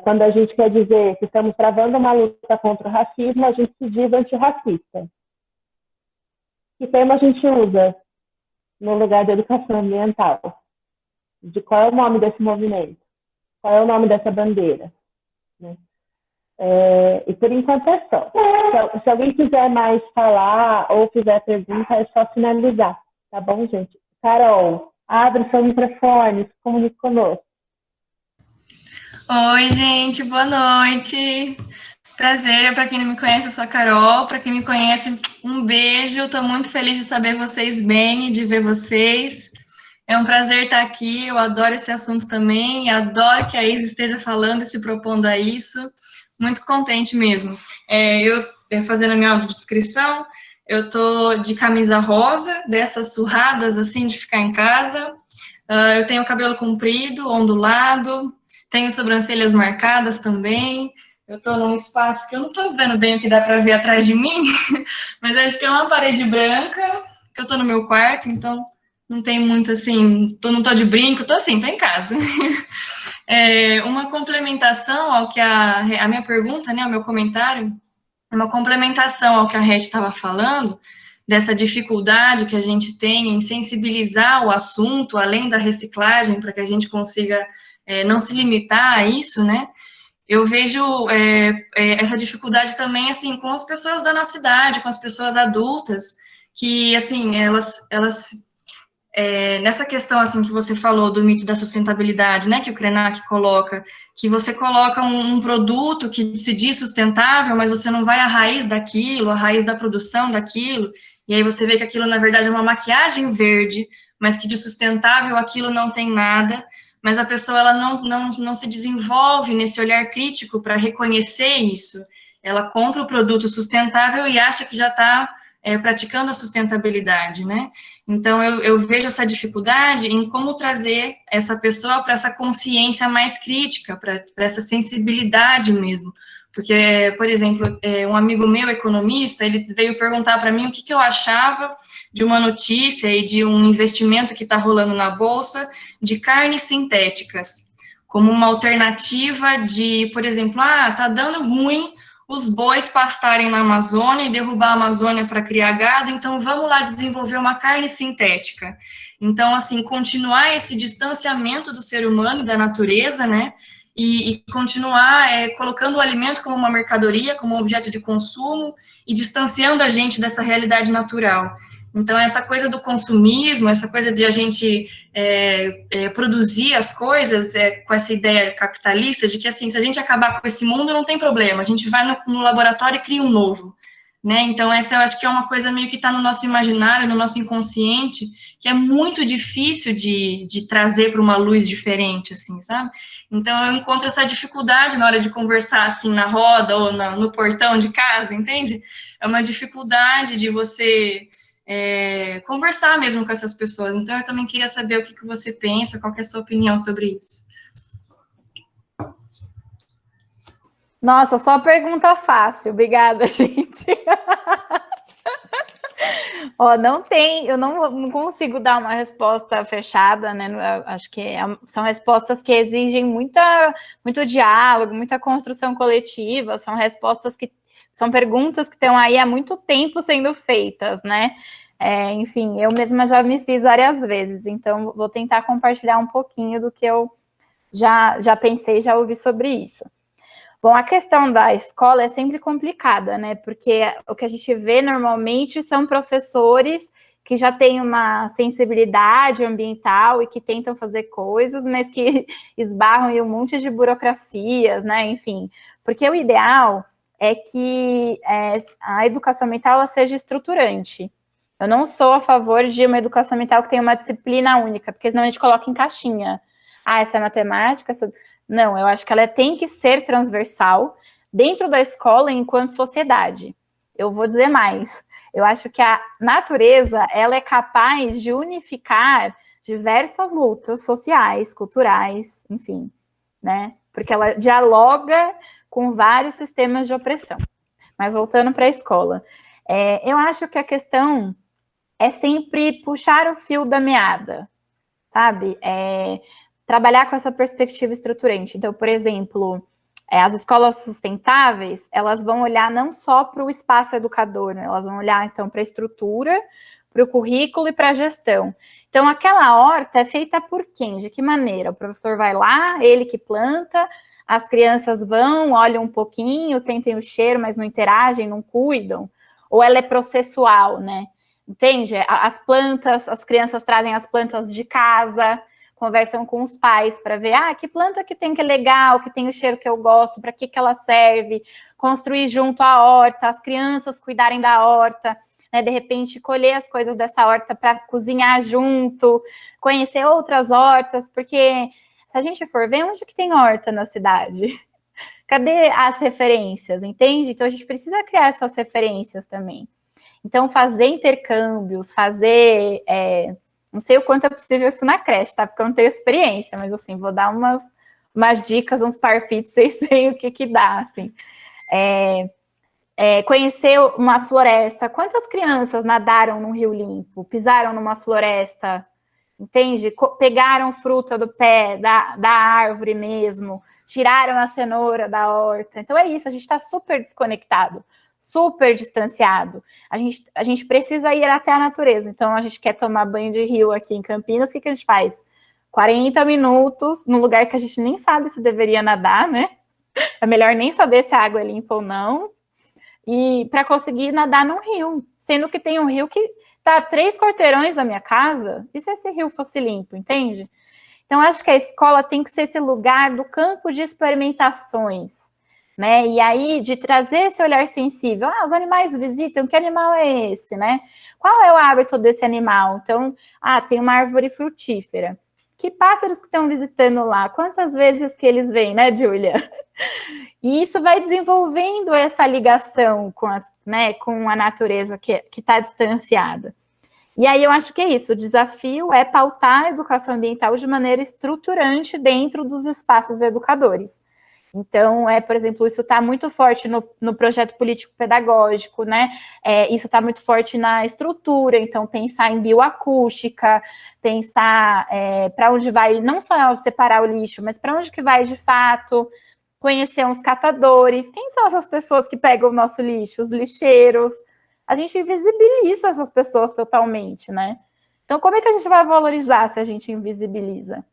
quando a gente quer dizer que estamos travando uma luta contra o racismo, a gente se diz antirracista. Que termo a gente usa no lugar da educação ambiental? De qual é o nome desse movimento? Qual é o nome dessa bandeira? Né? E por enquanto é só. Se alguém quiser mais falar ou fizer pergunta, é só finalizar. Tá bom, gente? Carol, abre seu microfone, se comunique conosco. Oi, gente, boa noite. Prazer, para quem não me conhece, eu sou a Carol. Para quem me conhece, um beijo. Estou muito feliz de saber vocês bem e de ver vocês. É um prazer estar aqui. Eu adoro esse assunto também. Adoro que a Isa esteja falando e se propondo a isso. Muito contente mesmo. Eu, fazendo a minha audiodescrição, eu tô de camisa rosa, dessas surradas, assim, de ficar em casa. Eu tenho cabelo comprido, ondulado, tenho sobrancelhas marcadas também. Eu tô num espaço que eu não tô vendo bem o que dá para ver atrás de mim, mas acho que é uma parede branca, que eu tô no meu quarto, então não tem muito assim, não tô de brinco, tô assim, tô em casa. Uma complementação ao que a minha pergunta, né, o meu comentário, uma complementação ao que a Red estava falando, dessa dificuldade que a gente tem em sensibilizar o assunto, além da reciclagem, para que a gente consiga não se limitar a isso, né? Eu vejo essa dificuldade também, assim, com as pessoas da nossa idade, com as pessoas adultas, que, assim, elas nessa questão, assim, que você falou do mito da sustentabilidade, né, que o Krenak coloca, que você coloca um produto que se diz sustentável, mas você não vai à raiz daquilo, à raiz da produção daquilo, e aí você vê que aquilo, na verdade, é uma maquiagem verde, mas que de sustentável aquilo não tem nada, mas a pessoa, ela não se desenvolve nesse olhar crítico para reconhecer isso. Ela compra o produto sustentável e acha que já está praticando a sustentabilidade, né? Então, eu vejo essa dificuldade em como trazer essa pessoa para essa consciência mais crítica, para essa sensibilidade mesmo. Porque, por exemplo, um amigo meu, economista, ele veio perguntar para mim o que eu achava de uma notícia e de um investimento que está rolando na Bolsa de carnes sintéticas, como uma alternativa de, por exemplo, está dando ruim os bois pastarem na Amazônia e derrubar a Amazônia para criar gado, então vamos lá desenvolver uma carne sintética. Então, assim, continuar esse distanciamento do ser humano e da natureza, né, e continuar colocando o alimento como uma mercadoria, como um objeto de consumo, e distanciando a gente dessa realidade natural. Então, essa coisa do consumismo, essa coisa de a gente produzir as coisas com essa ideia capitalista de que, assim, se a gente acabar com esse mundo, não tem problema, a gente vai no laboratório e cria um novo, né? Então, essa eu acho que é uma coisa meio que está no nosso imaginário, no nosso inconsciente, que é muito difícil de trazer para uma luz diferente, assim, sabe? Então, eu encontro essa dificuldade na hora de conversar, assim, na roda ou no portão de casa, entende? É uma dificuldade de você conversar mesmo com essas pessoas. Então, eu também queria saber o que você pensa, qual que é a sua opinião sobre isso. Nossa, só pergunta fácil. Obrigada, gente. Ó, eu não consigo dar uma resposta fechada, né? Eu acho que são respostas que exigem muito diálogo, muita construção coletiva, são respostas que são perguntas que estão aí há muito tempo sendo feitas, né? Enfim, eu mesma já me fiz várias vezes, então vou tentar compartilhar um pouquinho do que eu já pensei, já ouvi sobre isso. Bom, a questão da escola é sempre complicada, né? Porque o que a gente vê normalmente são professores que já têm uma sensibilidade ambiental e que tentam fazer coisas, mas que esbarram em um monte de burocracias, né? Enfim, porque o ideal é que a educação ambiental ela seja estruturante. Eu não sou a favor de uma educação ambiental que tenha uma disciplina única, porque senão a gente coloca em caixinha. Essa é matemática, Não, eu acho que ela tem que ser transversal dentro da escola enquanto sociedade. Eu vou dizer mais. Eu acho que a natureza, ela é capaz de unificar diversas lutas sociais, culturais, enfim, né? Porque ela dialoga com vários sistemas de opressão. Mas voltando para a escola, eu acho que a questão é sempre puxar o fio da meada, sabe? Trabalhar com essa perspectiva estruturante. Então, por exemplo, as escolas sustentáveis, elas vão olhar não só para o espaço educador, né? Elas vão olhar, então, para a estrutura, para o currículo e para a gestão. Então, aquela horta é feita por quem? De que maneira? O professor vai lá, ele que planta, as crianças vão, olham um pouquinho, sentem o cheiro, mas não interagem, não cuidam. Ou ela é processual, né? Entende? As plantas, as crianças trazem as plantas de casa, conversam com os pais para ver, que planta que tem que é legal, que tem o cheiro que eu gosto, para que ela serve, construir junto à horta, as crianças cuidarem da horta, né, de repente colher as coisas dessa horta para cozinhar junto, conhecer outras hortas, porque se a gente for ver, onde que tem horta na cidade? Cadê as referências, entende? Então a gente precisa criar essas referências também. Então fazer intercâmbios, fazer... não sei o quanto é possível isso na creche, tá? Porque eu não tenho experiência, mas assim, vou dar umas dicas, uns parpites, vocês veem o que dá, assim. Conhecer uma floresta. Quantas crianças nadaram num rio limpo? Pisaram numa floresta? Entende? Pegaram fruta do pé, da árvore mesmo, tiraram a cenoura da horta. Então é isso, a gente está super desconectado, super distanciado. A gente precisa ir até a natureza. Então, a gente quer tomar banho de rio aqui em Campinas, o que a gente faz? 40 minutos num lugar que a gente nem sabe se deveria nadar, né? É melhor nem saber se a água é limpa ou não. E para conseguir nadar num rio, sendo que tem um rio que tá a 3 quarteirões da minha casa, e se esse rio fosse limpo, entende? Então, acho que a escola tem que ser esse lugar do campo de experimentações, né? E aí, de trazer esse olhar sensível. Ah, os animais visitam, que animal é esse, né? Qual é o hábito desse animal? Então, tem uma árvore frutífera. Que pássaros que estão visitando lá? Quantas vezes que eles vêm, né, Júlia? E isso vai desenvolvendo essa ligação com a natureza que está distanciada. E aí eu acho que é isso, o desafio é pautar a educação ambiental de maneira estruturante dentro dos espaços educadores. Então, por exemplo, isso está muito forte no projeto político-pedagógico, né? Isso está muito forte na estrutura, então pensar em bioacústica, pensar para onde vai, não só separar o lixo, mas para onde que vai de fato, conhecer uns catadores, quem são essas pessoas que pegam o nosso lixo, os lixeiros. A gente invisibiliza essas pessoas totalmente, né? Então, como é que a gente vai valorizar se a gente invisibiliza?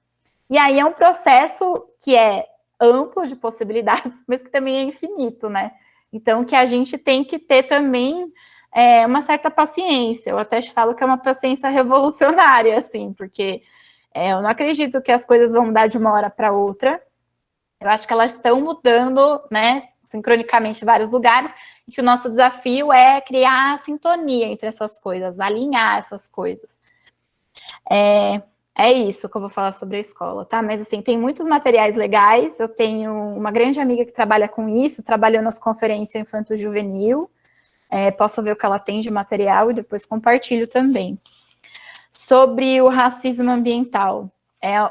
E aí é um processo que é amplo de possibilidades, mas que também é infinito, né? Então, que a gente tem que ter também uma certa paciência. Eu até te falo que é uma paciência revolucionária, assim, porque eu não acredito que as coisas vão mudar de uma hora para outra. Eu acho que elas estão mudando, né, sincronicamente em vários lugares, e que o nosso desafio é criar sintonia entre essas coisas, alinhar essas coisas. É isso que eu vou falar sobre a escola, tá? Mas, assim, tem muitos materiais legais, eu tenho uma grande amiga que trabalha com isso, trabalhou nas conferências infanto-juvenil, posso ver o que ela tem de material e depois compartilho também. Sobre o racismo ambiental.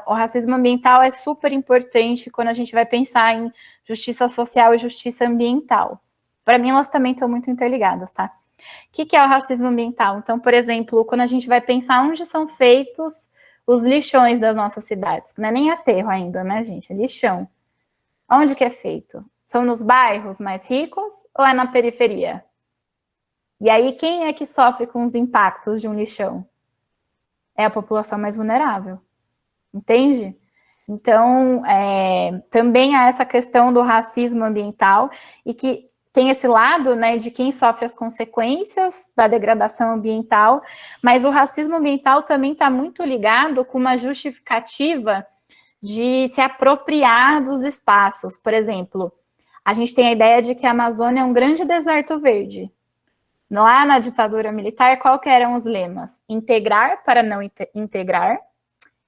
O racismo ambiental é super importante quando a gente vai pensar em justiça social e justiça ambiental. Para mim, elas também estão muito interligadas, tá? O que é o racismo ambiental? Então, por exemplo, quando a gente vai pensar onde são feitos os lixões das nossas cidades, que não é nem aterro ainda, né, gente? É lixão. Onde que é feito? São nos bairros mais ricos ou é na periferia? E aí, quem é que sofre com os impactos de um lixão? É a população mais vulnerável. Entende? Então, também há essa questão do racismo ambiental e que tem esse lado, né, de quem sofre as consequências da degradação ambiental, mas o racismo ambiental também está muito ligado com uma justificativa de se apropriar dos espaços. Por exemplo, a gente tem a ideia de que a Amazônia é um grande deserto verde. Lá na ditadura militar, qual que eram os lemas? Integrar para não integrar,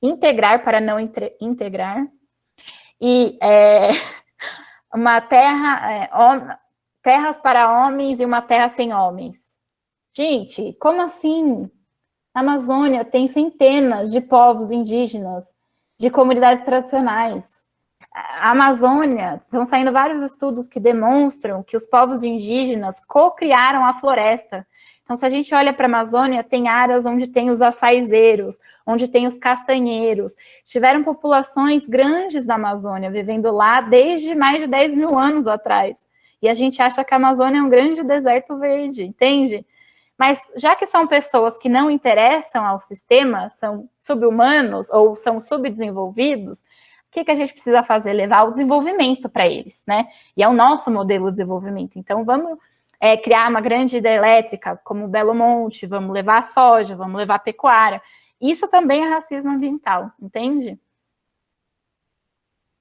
integrar para não integrar, e uma terra, terras para homens e uma terra sem homens. Gente, como assim? Na Amazônia tem centenas de povos indígenas, de comunidades tradicionais. A Amazônia, estão saindo vários estudos que demonstram que os povos indígenas co-criaram a floresta. Então, se a gente olha para a Amazônia, tem áreas onde tem os açaizeiros, onde tem os castanheiros. Tiveram populações grandes da Amazônia vivendo lá desde mais de 10 mil anos atrás. E a gente acha que a Amazônia é um grande deserto verde, entende? Mas já que são pessoas que não interessam ao sistema, são sub-humanos ou são subdesenvolvidos, o que a gente precisa fazer? Levar o desenvolvimento para eles, né? E é o nosso modelo de desenvolvimento. Então, vamos criar uma grande hidrelétrica, como Belo Monte, vamos levar a soja, vamos levar a pecuária. Isso também é racismo ambiental, entende?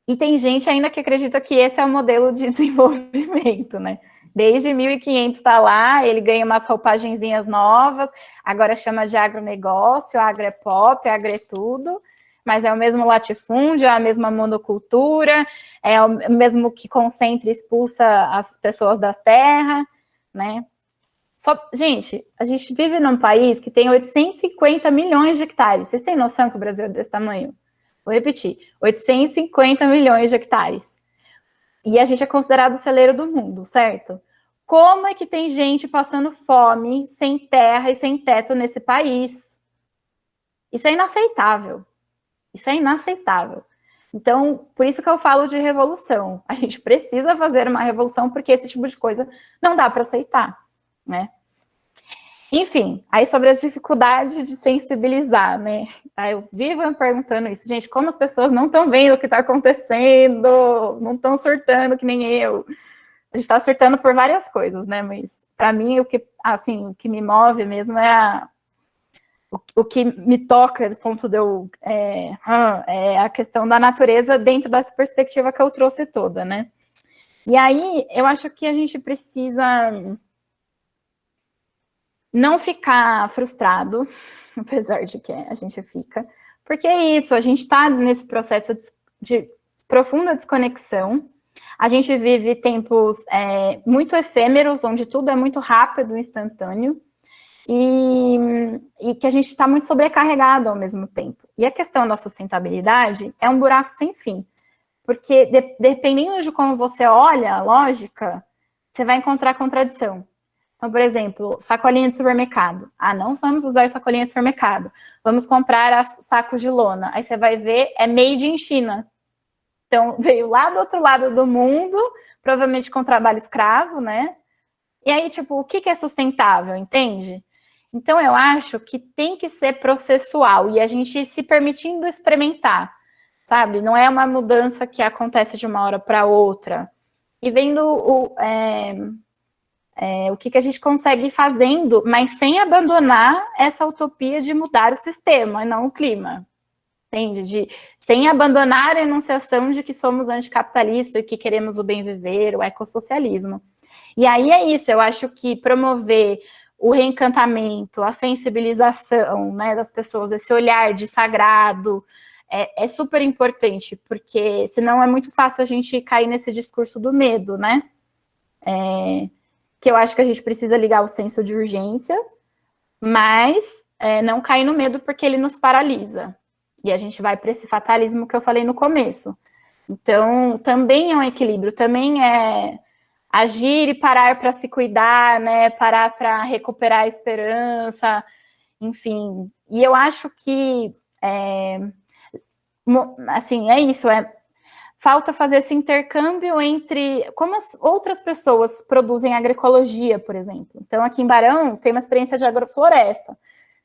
E tem gente ainda que acredita que esse é o modelo de desenvolvimento, né? Desde 1500 está lá, ele ganha umas roupagenzinhas novas, agora chama de agronegócio, agro é pop, agro é tudo, mas é o mesmo latifúndio, é a mesma monocultura, é o mesmo que concentra e expulsa as pessoas da terra, né? Gente, a gente vive num país que tem 850 milhões de hectares. Vocês têm noção que o Brasil é desse tamanho? Vou repetir, 850 milhões de hectares. E a gente é considerado o celeiro do mundo, certo? Como é que tem gente passando fome, sem terra e sem teto nesse país? Isso é inaceitável. Isso é inaceitável. Então, por isso que eu falo de revolução. A gente precisa fazer uma revolução, porque esse tipo de coisa não dá para aceitar, né? Enfim, aí sobre as dificuldades de sensibilizar, né? Aí eu vivo me perguntando isso. Gente, como as pessoas não estão vendo o que está acontecendo, não estão surtando que nem eu. A gente está surtando por várias coisas, né? Mas, para mim, o que me move mesmo é o que me toca, do ponto de eu... é a questão da natureza dentro dessa perspectiva que eu trouxe toda, né? E aí, eu acho que a gente precisa não ficar frustrado, apesar de que a gente fica, porque é isso, a gente está nesse processo de profunda desconexão, a gente vive tempos muito efêmeros, onde tudo é muito rápido, instantâneo, e que a gente está muito sobrecarregado ao mesmo tempo. E a questão da sustentabilidade é um buraco sem fim, porque dependendo de como você olha a lógica, você vai encontrar contradição. Então, por exemplo, sacolinha de supermercado. Ah, não vamos usar sacolinha de supermercado. Vamos comprar sacos de lona. Aí você vai ver, é made in China. Então, veio lá do outro lado do mundo, provavelmente com trabalho escravo, né? E aí, tipo, o que é sustentável, entende? Então, eu acho que tem que ser processual e a gente se permitindo experimentar, sabe? Não é uma mudança que acontece de uma hora para outra. E vendo o que a gente consegue ir fazendo, mas sem abandonar essa utopia de mudar o sistema, e não o clima. Entende? Sem abandonar a enunciação de que somos anticapitalistas, que queremos o bem viver, o ecossocialismo. E aí é isso, eu acho que promover o reencantamento, a sensibilização, né, das pessoas, esse olhar de sagrado, é super importante, porque senão é muito fácil a gente cair nesse discurso do medo, né? Que eu acho que a gente precisa ligar o senso de urgência, mas não cair no medo porque ele nos paralisa. E a gente vai para esse fatalismo que eu falei no começo. Então, também é um equilíbrio, também é agir e parar para se cuidar, né? Parar para recuperar a esperança, enfim. E eu acho que, assim, é isso, falta fazer esse intercâmbio entre como as outras pessoas produzem agroecologia, por exemplo. Então, aqui em Barão, tem uma experiência de agrofloresta,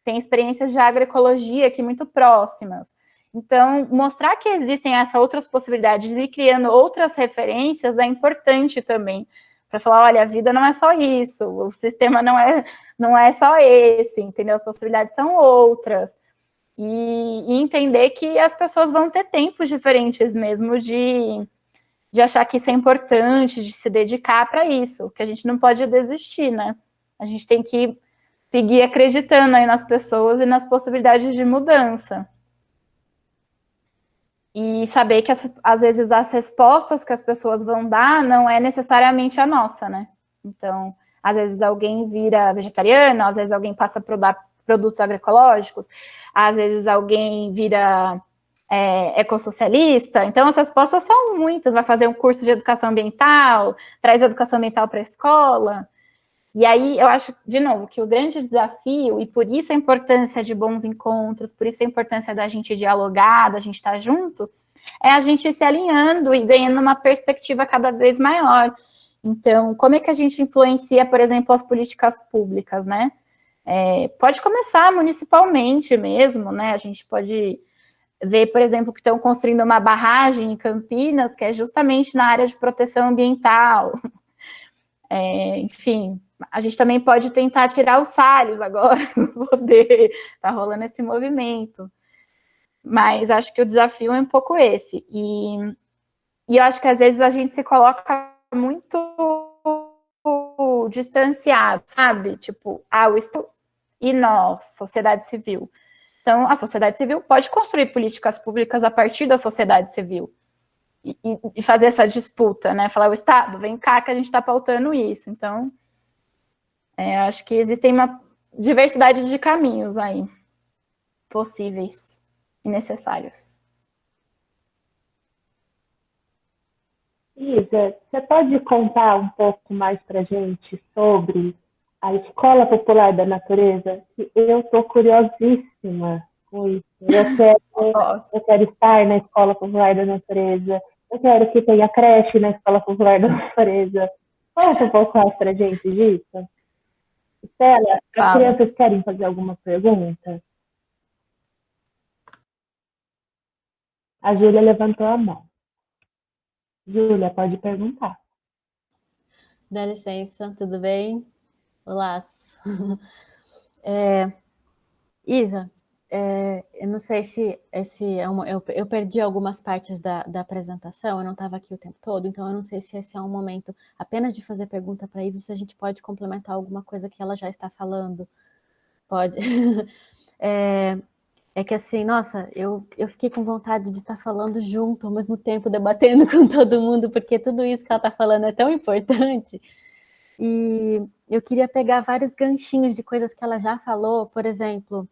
tem experiências de agroecologia aqui muito próximas. Então, mostrar que existem essas outras possibilidades e criando outras referências é importante também, para falar, olha, a vida não é só isso, o sistema não é só esse, entendeu? As possibilidades são outras. E entender que as pessoas vão ter tempos diferentes mesmo de achar que isso é importante, de se dedicar para isso, que a gente não pode desistir, né? A gente tem que seguir acreditando aí nas pessoas e nas possibilidades de mudança. E saber que, às vezes, as respostas que as pessoas vão dar não é necessariamente a nossa, né? Então, às vezes alguém vira vegetariano, às vezes alguém passa a dar produtos agroecológicos, às vezes alguém vira ecossocialista. Então, as respostas são muitas. Vai fazer um curso de educação ambiental, traz educação ambiental para a escola. E aí, eu acho, de novo, que o grande desafio, e por isso a importância de bons encontros, por isso a importância da gente dialogar, da gente estar junto, é a gente se alinhando e ganhando uma perspectiva cada vez maior. Então, como é que a gente influencia, por exemplo, as políticas públicas, né? Pode começar municipalmente mesmo, né? A gente pode ver, por exemplo, que estão construindo uma barragem em Campinas, que é justamente na área de proteção ambiental. Enfim, a gente também pode tentar tirar os Salles agora, poder, tá rolando esse movimento. Mas acho que o desafio é um pouco esse. E eu acho que às vezes a gente se coloca muito distanciado, sabe? Tipo, o Estado e nós, sociedade civil. Então, a sociedade civil pode construir políticas públicas a partir da sociedade civil. E fazer essa disputa, né? Falar, o Estado, vem cá que a gente está pautando isso. Então, acho que existem uma diversidade de caminhos aí, possíveis e necessários. Isa, você pode contar um pouco mais para a gente sobre a Escola Popular da Natureza? Que eu estou curiosíssima com isso. Eu quero estar na Escola Popular da Natureza. Eu quero que tenha creche na Escola Popular da Natureza. Conta um pouco mais para a gente disso. Estela, as crianças querem fazer alguma pergunta? A Júlia levantou a mão. Júlia, pode perguntar. Dá licença, tudo bem? Olá. Isa, eu não sei se esse é eu perdi algumas partes da apresentação, eu não estava aqui o tempo todo, então eu não sei se esse é um momento apenas de fazer pergunta para Isa, se a gente pode complementar alguma coisa que ela já está falando. Pode. É que assim, nossa, eu fiquei com vontade de estar falando junto, ao mesmo tempo debatendo com todo mundo, porque tudo isso que ela está falando é tão importante. E eu queria pegar vários ganchinhos de coisas que ela já falou, por exemplo,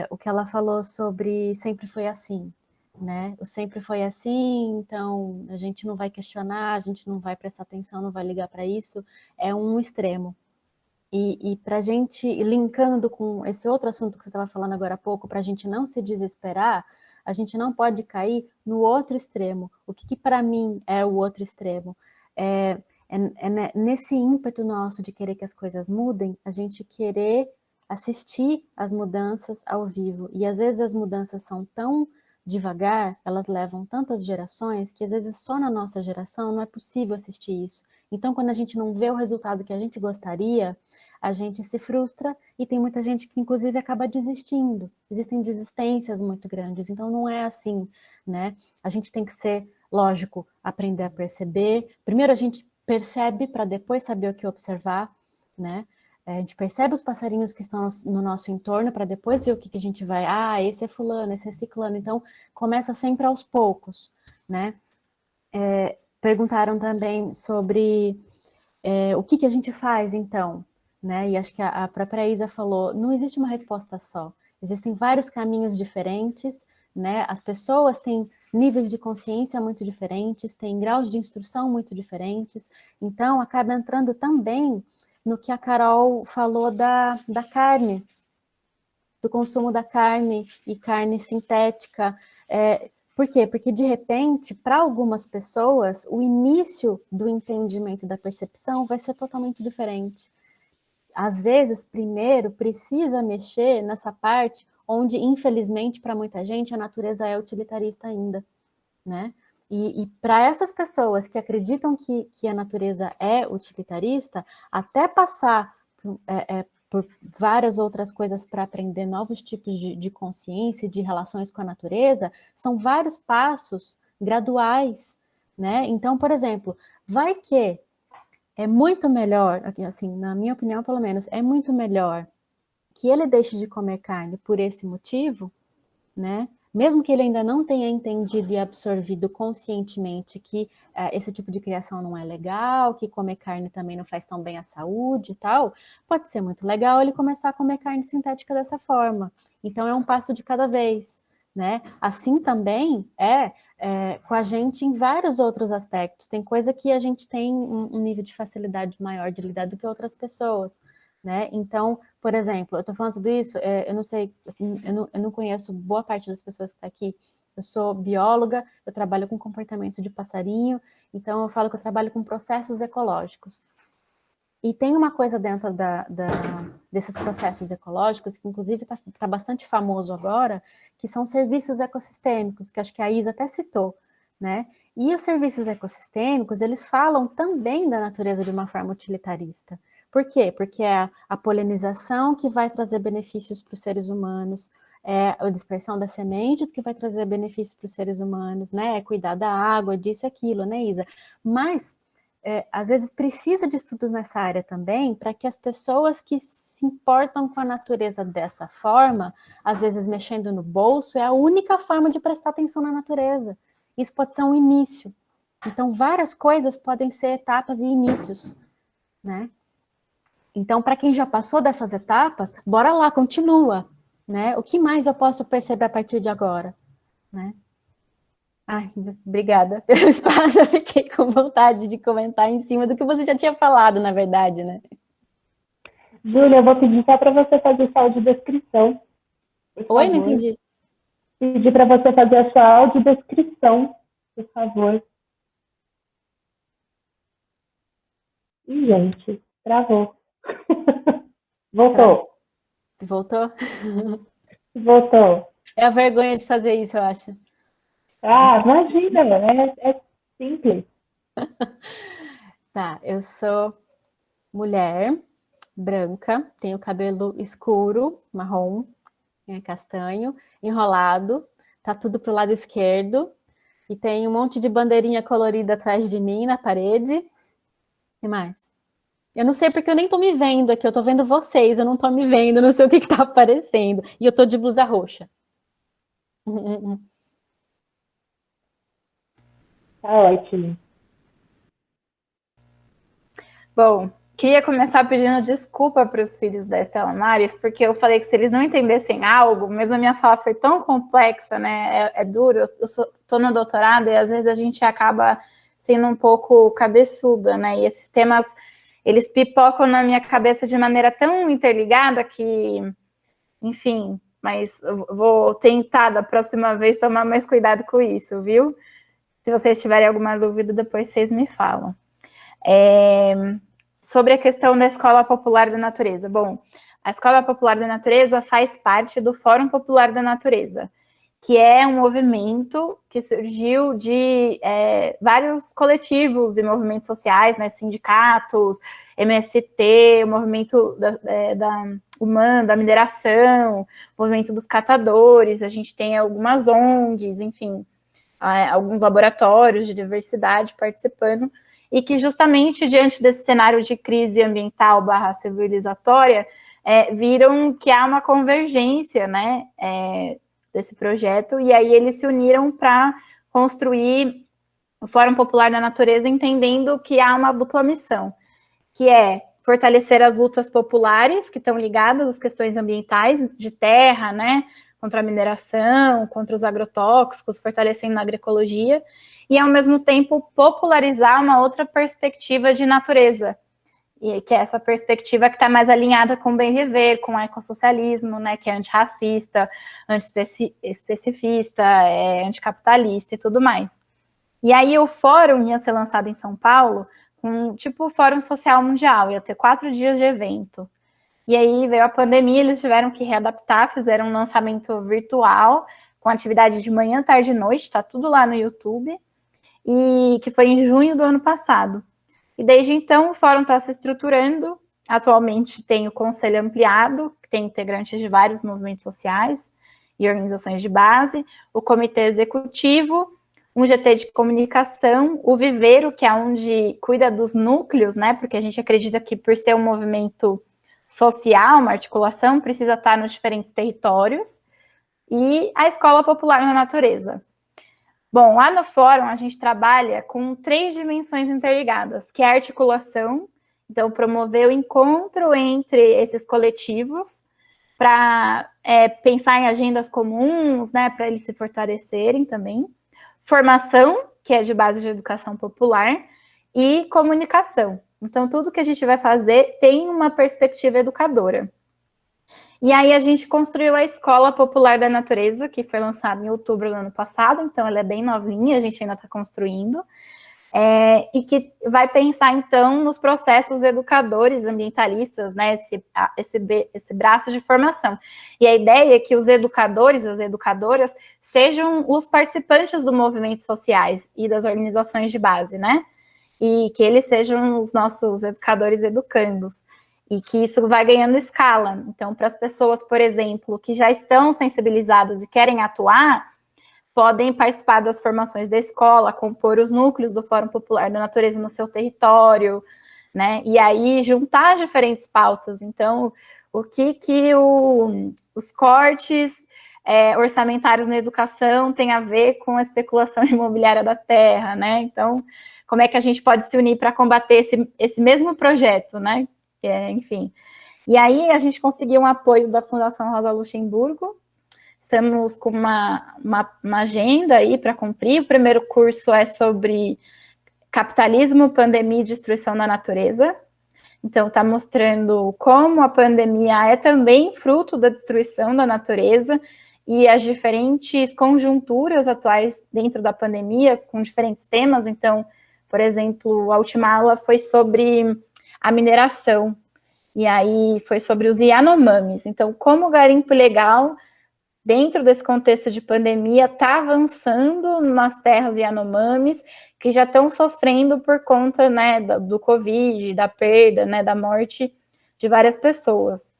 o que ela falou sobre sempre foi assim, né? O sempre foi assim, então a gente não vai questionar, a gente não vai prestar atenção, não vai ligar para isso, é um extremo. E para a gente, linkando com esse outro assunto que você estava falando agora há pouco, para a gente não se desesperar, a gente não pode cair no outro extremo. O que para mim é o outro extremo? Nesse ímpeto nosso de querer que as coisas mudem, a gente querer assistir as mudanças ao vivo. E às vezes as mudanças são tão devagar, elas levam tantas gerações, que às vezes só na nossa geração não é possível assistir isso. Então, quando a gente não vê o resultado que a gente gostaria, a gente se frustra e tem muita gente que, inclusive, acaba desistindo. Existem desistências muito grandes, então não é assim, né? A gente tem que ser, lógico, aprender a perceber. Primeiro a gente percebe para depois saber o que observar, né? A gente percebe os passarinhos que estão no nosso entorno para depois ver o que a gente vai... Ah, esse é fulano, esse é ciclano. Então, começa sempre aos poucos, né? Perguntaram também sobre o que a gente faz, então, né? E acho que a própria Isa falou, não existe uma resposta só. Existem vários caminhos diferentes, né? As pessoas têm níveis de consciência muito diferentes, têm graus de instrução muito diferentes, então acaba entrando também no que a Carol falou da carne, do consumo da carne e carne sintética. Por quê? Porque, de repente, para algumas pessoas, o início do entendimento da percepção vai ser totalmente diferente. Às vezes, primeiro, precisa mexer nessa parte onde, infelizmente, para muita gente, a natureza é utilitarista ainda, né? E para essas pessoas que acreditam que a natureza é utilitarista, até passar por várias outras coisas para aprender novos tipos de consciência e de relações com a natureza, são vários passos graduais, né? Então, por exemplo, vai que é muito melhor, assim, na minha opinião, pelo menos, é muito melhor que ele deixe de comer carne por esse motivo, né? Mesmo que ele ainda não tenha entendido e absorvido conscientemente que esse tipo de criação não é legal, que comer carne também não faz tão bem à saúde e tal, pode ser muito legal ele começar a comer carne sintética dessa forma. Então, é um passo de cada vez, né? Assim também com a gente em vários outros aspectos. Tem coisa que a gente tem um nível de facilidade maior de lidar do que outras pessoas, né? Então, por exemplo, eu estou falando tudo isso, eu não sei, eu não conheço boa parte das pessoas que está aqui. Eu sou bióloga, eu trabalho com comportamento de passarinho, então eu falo que eu trabalho com processos ecológicos. E tem uma coisa dentro desses processos ecológicos, que inclusive está bastante famoso agora, que são serviços ecossistêmicos, que acho que a Isa até citou, né? E os serviços ecossistêmicos, eles falam também da natureza de uma forma utilitarista. Por quê? Porque é a polinização que vai trazer benefícios para os seres humanos, é a dispersão das sementes que vai trazer benefícios para os seres humanos, né? É cuidar da água, disso e aquilo, né, Isa? Mas, às vezes, precisa de estudos nessa área também, para que as pessoas que se importam com a natureza dessa forma, às vezes mexendo no bolso, é a única forma de prestar atenção na natureza. Isso pode ser um início. Então, várias coisas podem ser etapas e inícios, né? Então, para quem já passou dessas etapas, bora lá, continua, né? O que mais eu posso perceber a partir de agora, né? Ai, obrigada pelo espaço, eu fiquei com vontade de comentar em cima do que você já tinha falado, na verdade, né? Júlia, eu vou pedir só para você fazer sua audiodescrição. Oi, não entendi. Pedir para você fazer a sua audiodescrição, por favor. Ih, gente, travou. Voltou. Voltou? Voltou. É a vergonha de fazer isso, eu acho. Ah, imagina, é simples. Tá, eu sou mulher, branca, tem o cabelo escuro, marrom, castanho, enrolado, tá tudo pro lado esquerdo, e tem um monte de bandeirinha colorida atrás de mim na parede. E mais? Eu não sei porque eu nem tô me vendo aqui, eu tô vendo vocês, eu não tô me vendo, não sei o que tá aparecendo. E eu tô de blusa roxa. Tá ótimo. Bom, queria começar pedindo desculpa para os filhos da Estela Maris, porque eu falei que se eles não entendessem algo, mas a minha fala foi tão complexa, né? É duro, eu tô no doutorado e às vezes a gente acaba sendo um pouco cabeçuda, né? E esses temas, eles pipocam na minha cabeça de maneira tão interligada que, enfim, mas eu vou tentar da próxima vez tomar mais cuidado com isso, viu? Se vocês tiverem alguma dúvida, depois vocês me falam. Sobre a questão da Escola Popular da Natureza. Bom, a Escola Popular da Natureza faz parte do Fórum Popular da Natureza, que é um movimento que surgiu de vários coletivos e movimentos sociais, né, sindicatos, MST, o movimento da mineração, o movimento dos catadores, a gente tem algumas ONGs, enfim, alguns laboratórios de diversidade participando, e que justamente diante desse cenário de crise ambiental / civilizatória, viram que há uma convergência, né, desse projeto, e aí eles se uniram para construir o Fórum Popular da Natureza, entendendo que há uma dupla missão, que é fortalecer as lutas populares que estão ligadas às questões ambientais de terra, né, contra a mineração, contra os agrotóxicos, fortalecendo a agroecologia, e, ao mesmo tempo, popularizar uma outra perspectiva de natureza, e que é essa perspectiva que está mais alinhada com o bem viver, com o ecossocialismo, né, que é antirracista, antiespecifista, anticapitalista e tudo mais. E aí o fórum ia ser lançado em São Paulo, com tipo Fórum Social Mundial, ia ter 4 dias de evento. E aí veio a pandemia, eles tiveram que readaptar, fizeram um lançamento virtual, com atividade de manhã, tarde e noite, tá tudo lá no YouTube, e que foi em junho do ano passado. E desde então o fórum está se estruturando, atualmente tem o conselho ampliado, que tem integrantes de vários movimentos sociais e organizações de base, o comitê executivo, um GT de comunicação, o Viveiro, que é onde cuida dos núcleos, né, porque a gente acredita que por ser um movimento social, uma articulação, precisa estar nos diferentes territórios, e a Escola Popular na Natureza. Bom, lá no fórum a gente trabalha com 3 dimensões interligadas, que é a articulação, então promover o encontro entre esses coletivos para pensar em agendas comuns, né, para eles se fortalecerem também, formação, que é de base de educação popular, e comunicação. Então, tudo que a gente vai fazer tem uma perspectiva educadora. E aí a gente construiu a Escola Popular da Natureza, que foi lançada em outubro do ano passado, então ela é bem novinha, a gente ainda está construindo, e que vai pensar, então, nos processos educadores ambientalistas, né, esse braço de formação. E a ideia é que os educadores, as educadoras, sejam os participantes dos movimentos sociais e das organizações de base, né, e que eles sejam os nossos educadores educandos, e que isso vai ganhando escala. Então, para as pessoas, por exemplo, que já estão sensibilizadas e querem atuar, podem participar das formações da escola, compor os núcleos do Fórum Popular da Natureza no seu território, né? E aí juntar diferentes pautas. Então, o que os cortes orçamentários na educação têm a ver com a especulação imobiliária da terra, né? Então, como é que a gente pode se unir para combater esse mesmo projeto, né? Enfim. E aí a gente conseguiu um apoio da Fundação Rosa Luxemburgo. Estamos com uma agenda aí para cumprir. O primeiro curso é sobre capitalismo, pandemia e destruição da natureza. Então, está mostrando como a pandemia é também fruto da destruição da natureza e as diferentes conjunturas atuais dentro da pandemia, com diferentes temas. Então, por exemplo, a última aula foi sobre a mineração, e aí foi sobre os Yanomamis. Então, como o garimpo ilegal, dentro desse contexto de pandemia, está avançando nas terras Yanomamis, que já estão sofrendo por conta, né, do Covid, da perda, né, da morte de várias pessoas,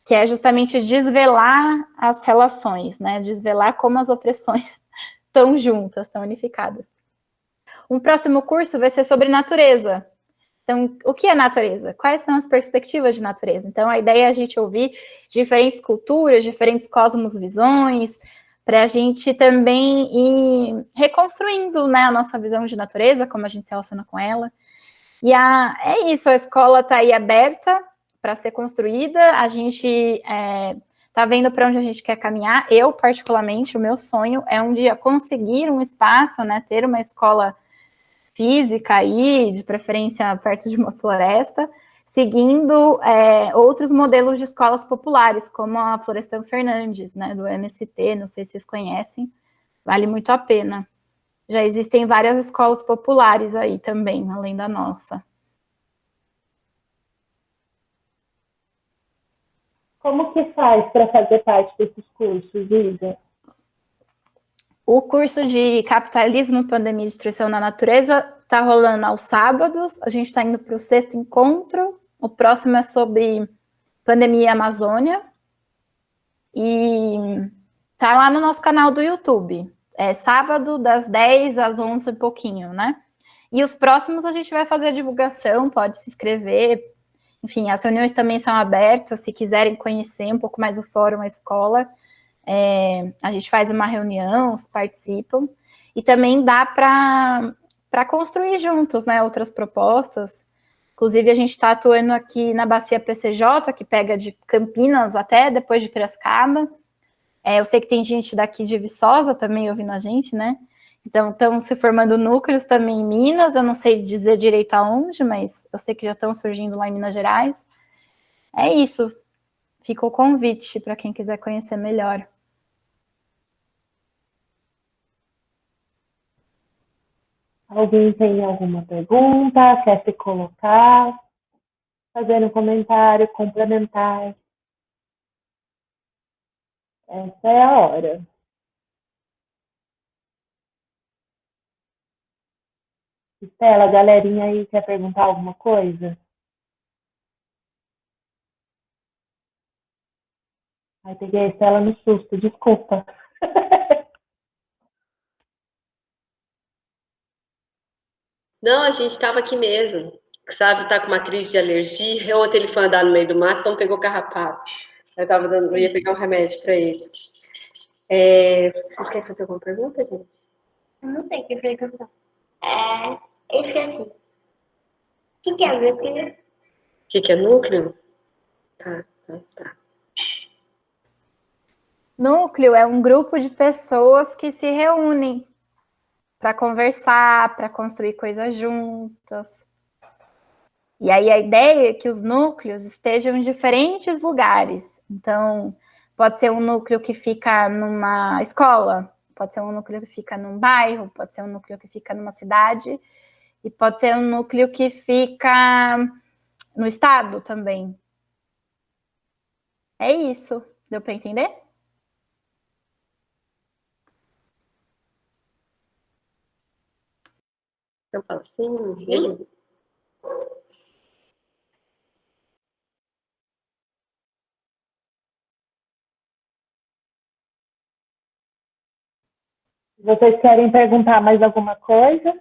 que é justamente desvelar as relações, né? Desvelar como as opressões estão juntas, estão unificadas. Um próximo curso vai ser sobre natureza. Então, o que é natureza? Quais são as perspectivas de natureza? Então, a ideia é a gente ouvir diferentes culturas, diferentes cosmovisões, para a gente também ir reconstruindo, né, a nossa visão de natureza, como a gente se relaciona com ela. E é isso, a escola está aí aberta para ser construída, a gente está vendo para onde a gente quer caminhar. Eu, particularmente, o meu sonho é um dia conseguir um espaço, né, ter uma escola física aí, de preferência perto de uma floresta, seguindo outros modelos de escolas populares, como a Florestan Fernandes, né, do MST, não sei se vocês conhecem, vale muito a pena. Já existem várias escolas populares aí também, além da nossa. Como que faz para fazer parte desses cursos, Isa? O curso de Capitalismo, Pandemia e Destruição na Natureza está rolando aos sábados. A gente está indo para o 6º encontro. O próximo é sobre pandemia e Amazônia. E tá lá no nosso canal do YouTube. É sábado, das 10 às 11 e pouquinho, né? E os próximos a gente vai fazer a divulgação, pode se inscrever. Enfim, as reuniões também são abertas, se quiserem conhecer um pouco mais o fórum, a escola. A gente faz uma reunião, participam, e também dá para construir juntos, né, outras propostas. Inclusive, a gente está atuando aqui na Bacia PCJ, que pega de Campinas até depois de Piracicaba. Eu sei que tem gente daqui de Viçosa também ouvindo a gente, né? Então, estão se formando núcleos também em Minas, eu não sei dizer direito aonde, mas eu sei que já estão surgindo lá em Minas Gerais. É isso. Fica o convite para quem quiser conhecer melhor. Alguém tem alguma pergunta? Quer se colocar? Fazer um comentário, complementar? Essa é a hora. Estela, a galerinha aí quer perguntar alguma coisa? Ai, peguei a Estela no susto, desculpa. Não, a gente estava aqui mesmo. O Sávio tá com uma crise de alergia. Ontem ele foi andar no meio do mato, então pegou carrapato. Eu ia pegar um remédio para ele. Vocês querem fazer alguma pergunta, gente? Eu não sei o que foi que eu fiz. Eu esqueci. O que é núcleo? O que é núcleo? Tá. Núcleo é um grupo de pessoas que se reúnem para conversar, para construir coisas juntas. E aí a ideia é que os núcleos estejam em diferentes lugares. Então, pode ser um núcleo que fica numa escola, pode ser um núcleo que fica num bairro, pode ser um núcleo que fica numa cidade, e pode ser um núcleo que fica no estado também. É isso. Deu para entender? Eu falo sim. Vocês querem perguntar mais alguma coisa?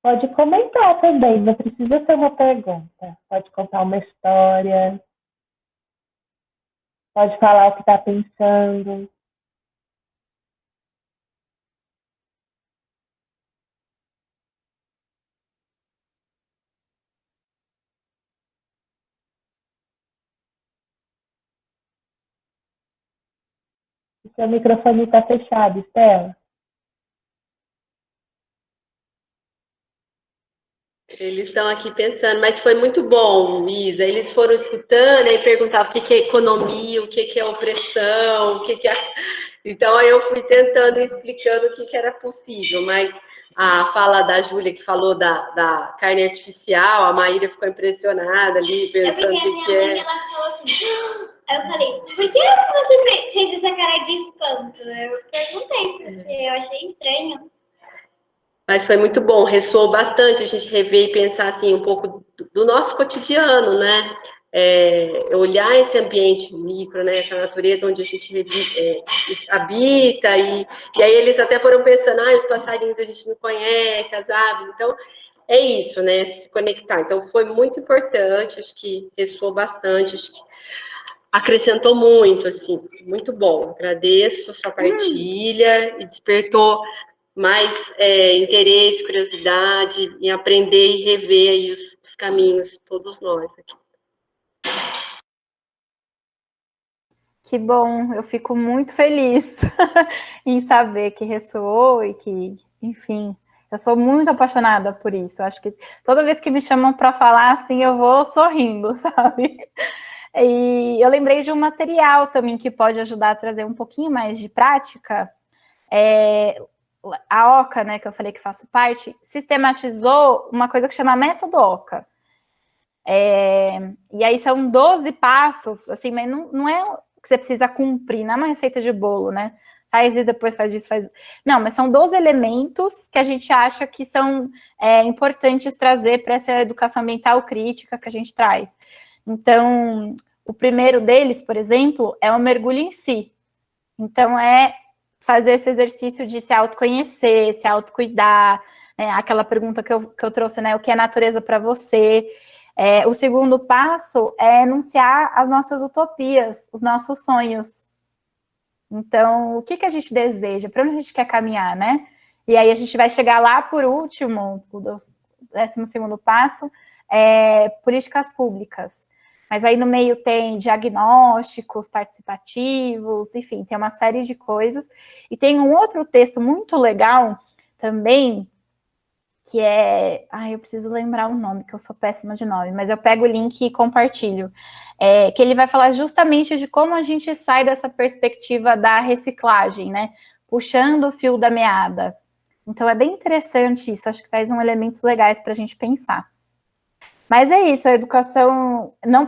Pode comentar também, não precisa ser uma pergunta. Pode contar uma história. Pode falar o que está pensando. O seu microfone está fechado, Estela. Eles estão aqui pensando, mas foi muito bom, Isa. Eles foram escutando e perguntavam o que é economia, o que é opressão, o que é. Então, aí eu fui tentando e explicando o que era possível, mas a fala da Júlia, que falou da carne artificial, a Maíra ficou impressionada ali, pensando o que é. Ela falou assim, aí eu falei, por que você fez essa cara de espanto? Eu perguntei, porque eu achei estranho. Mas foi muito bom, ressoou bastante a gente rever e pensar assim um pouco do nosso cotidiano, né? Olhar esse ambiente micro, né? Essa natureza onde a gente habita e aí eles até foram pensando, os passarinhos a gente não conhece, as aves, então é isso, né? Se conectar. Então foi muito importante, acho que ressoou bastante, acho que acrescentou muito, assim, muito bom. Agradeço a sua partilha e despertou mais interesse, curiosidade em aprender e rever aí os caminhos, todos nós aqui. Que bom, eu fico muito feliz em saber que ressoou e que, enfim, eu sou muito apaixonada por isso. Acho que toda vez que me chamam para falar, assim, eu vou sorrindo, sabe? E eu lembrei de um material também que pode ajudar a trazer um pouquinho mais de prática. A OCA, né, que eu falei que faço parte, sistematizou uma coisa que chama Método OCA. E aí são 12 passos, assim, mas não é que você precisa cumprir, não é uma receita de bolo, né? Faz isso, depois faz isso, faz... Não, mas são 12 elementos que a gente acha que são importantes trazer para essa educação ambiental crítica que a gente traz. Então, o primeiro deles, por exemplo, é o mergulho em si. Então, é fazer esse exercício de se autoconhecer, se autocuidar, né? Aquela pergunta que eu trouxe, né? O que é natureza para você? O segundo passo é enunciar as nossas utopias, os nossos sonhos. Então, o que a gente deseja? Para onde a gente quer caminhar, né? E aí a gente vai chegar lá, por último, o 12º passo, políticas públicas. Mas aí no meio tem diagnósticos participativos, enfim, tem uma série de coisas. E tem um outro texto muito legal também, que eu preciso lembrar o nome, que eu sou péssima de nome, mas eu pego o link e compartilho. Que ele vai falar justamente de como a gente sai dessa perspectiva da reciclagem, né? Puxando o fio da meada. Então é bem interessante isso, acho que traz elementos legais para a gente pensar. Mas é isso, a educação não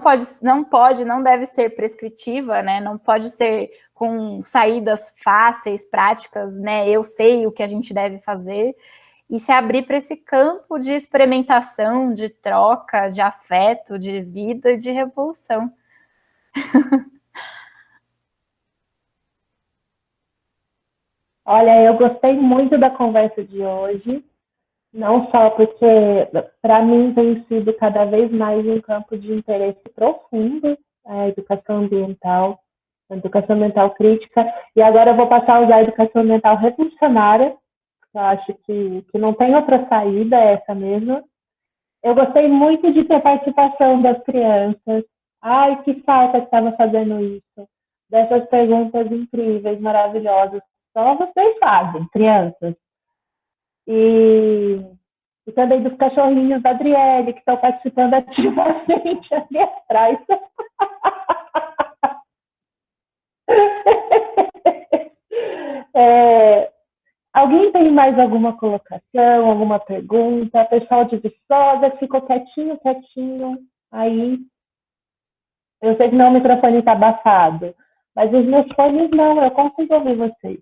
deve ser prescritiva, né? Não pode ser com saídas fáceis, práticas, né? Eu sei o que a gente deve fazer, e se abrir para esse campo de experimentação, de troca, de afeto, de vida e de revolução. Olha, eu gostei muito da conversa de hoje. Não só porque, para mim, tem sido cada vez mais um campo de interesse profundo a educação ambiental, a educação ambiental crítica, e agora eu vou passar a usar a educação ambiental revolucionária, que eu acho que não tem outra saída, é essa mesma. Eu gostei muito de ter a participação das crianças. Ai, que falta que estava fazendo isso. Dessas perguntas incríveis, maravilhosas. Só vocês fazem, crianças. E também dos cachorrinhos da Adriele, que estão participando ativamente ali atrás. Alguém tem mais alguma colocação, alguma pergunta? Pessoal de Viçosa, ficou quietinho, quietinho. Aí, eu sei que meu microfone está abafado, mas os meus fones não, eu consigo ouvir vocês.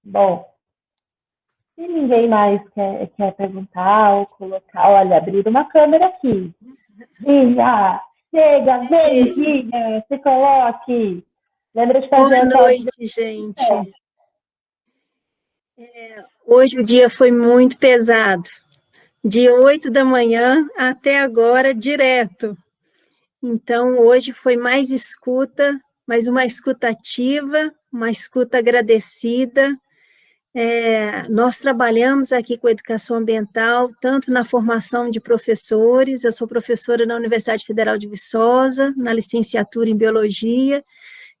Bom, se ninguém mais quer perguntar ou colocar, olha, abrir uma câmera aqui. Vinha, chega, vem, Vinha, se coloque. Lembra de fazer Boa noite, gente. Hoje o dia foi muito pesado. De 8 da manhã até agora, direto. Então, hoje foi mais escuta, mais uma escuta ativa, uma escuta agradecida. Nós trabalhamos aqui com educação ambiental, tanto na formação de professores, eu sou professora na Universidade Federal de Viçosa, na licenciatura em Biologia,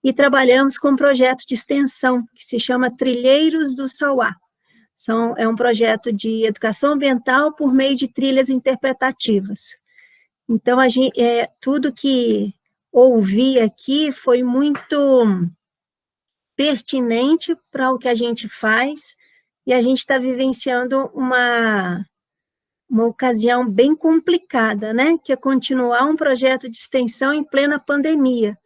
e trabalhamos com um projeto de extensão, que se chama Trilheiros do Sauá. É um projeto de educação ambiental por meio de trilhas interpretativas. Então, tudo que ouvi aqui foi muito pertinente para o que a gente faz, e a gente está vivenciando uma ocasião bem complicada, né? Que é continuar um projeto de extensão em plena pandemia.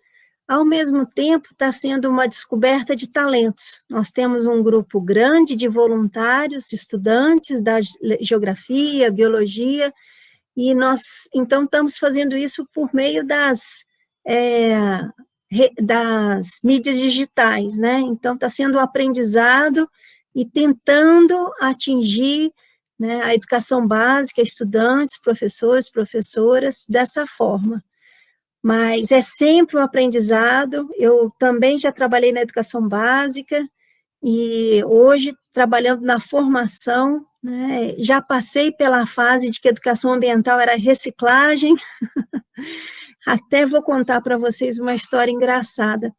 ao mesmo tempo está sendo uma descoberta de talentos. Nós temos um grupo grande de voluntários, estudantes da geografia, biologia, e nós, então, estamos fazendo isso por meio das mídias digitais, né? Então, está sendo um aprendizado e tentando atingir, né, a educação básica, estudantes, professores, professoras, dessa forma. Mas é sempre um aprendizado. Eu também já trabalhei na educação básica e hoje, trabalhando na formação, né, já passei pela fase de que a educação ambiental era reciclagem. Até vou contar para vocês uma história engraçada.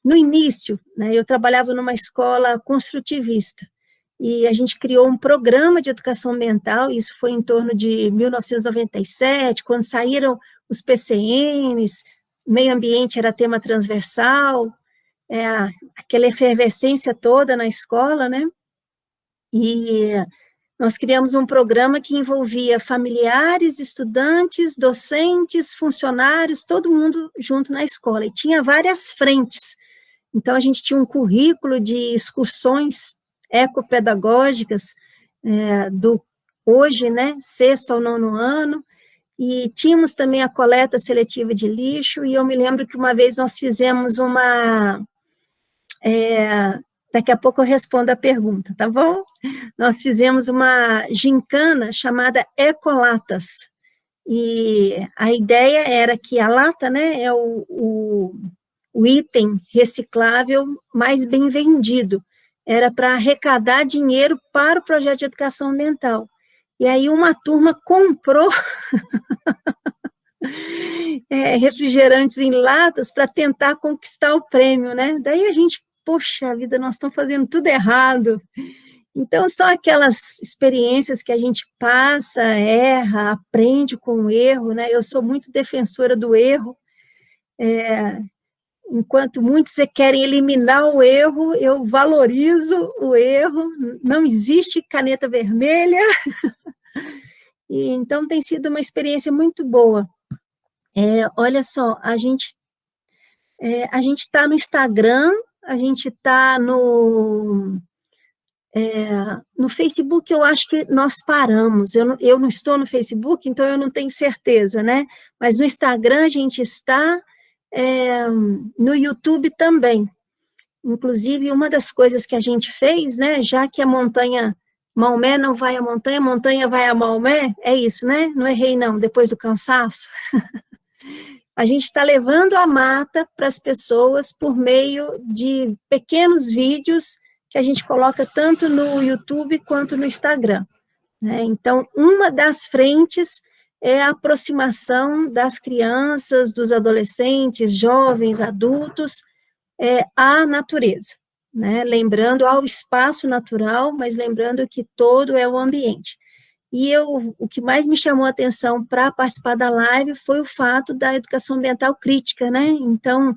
No início, né, eu trabalhava numa escola construtivista, e a gente criou um programa de educação ambiental, isso foi em torno de 1997, quando saíram os PCNs, meio ambiente era tema transversal, aquela efervescência toda na escola, né? E nós criamos um programa que envolvia familiares, estudantes, docentes, funcionários, todo mundo junto na escola, e tinha várias frentes. Então, a gente tinha um currículo de excursões ecopedagógicas, hoje, né, 6º ao 9º ano, e tínhamos também a coleta seletiva de lixo, e eu me lembro que uma vez nós fizemos daqui a pouco eu respondo a pergunta, tá bom? Nós fizemos uma gincana chamada Ecolatas, e a ideia era que a lata, né, é o item reciclável mais bem vendido, era para arrecadar dinheiro para o projeto de educação ambiental. E aí uma turma comprou refrigerantes em latas para tentar conquistar o prêmio, né? Daí a gente, poxa vida, nós estamos fazendo tudo errado. Então, são aquelas experiências que a gente passa, erra, aprende com o erro, né? Eu sou muito defensora do erro, enquanto muitos querem eliminar o erro, eu valorizo o erro, não existe caneta vermelha, e então tem sido uma experiência muito boa. Olha só, a gente está no Instagram, a gente está no Facebook, eu acho que nós paramos, eu não estou no Facebook, então eu não tenho certeza, né? Mas no Instagram a gente está, no YouTube também. Inclusive, uma das coisas que a gente fez, né, já que a montanha, Maomé não vai à montanha, a montanha vai a Maomé, é isso, né? Não errei não, depois do cansaço. A gente está levando a mata para as pessoas por meio de pequenos vídeos que a gente coloca tanto no YouTube quanto no Instagram, né? Então, uma das frentes é a aproximação das crianças, dos adolescentes, jovens, adultos, à natureza, né? Lembrando ao espaço natural, mas lembrando que todo é o ambiente. E o que mais me chamou a atenção para participar da live foi o fato da educação ambiental crítica, né? Então,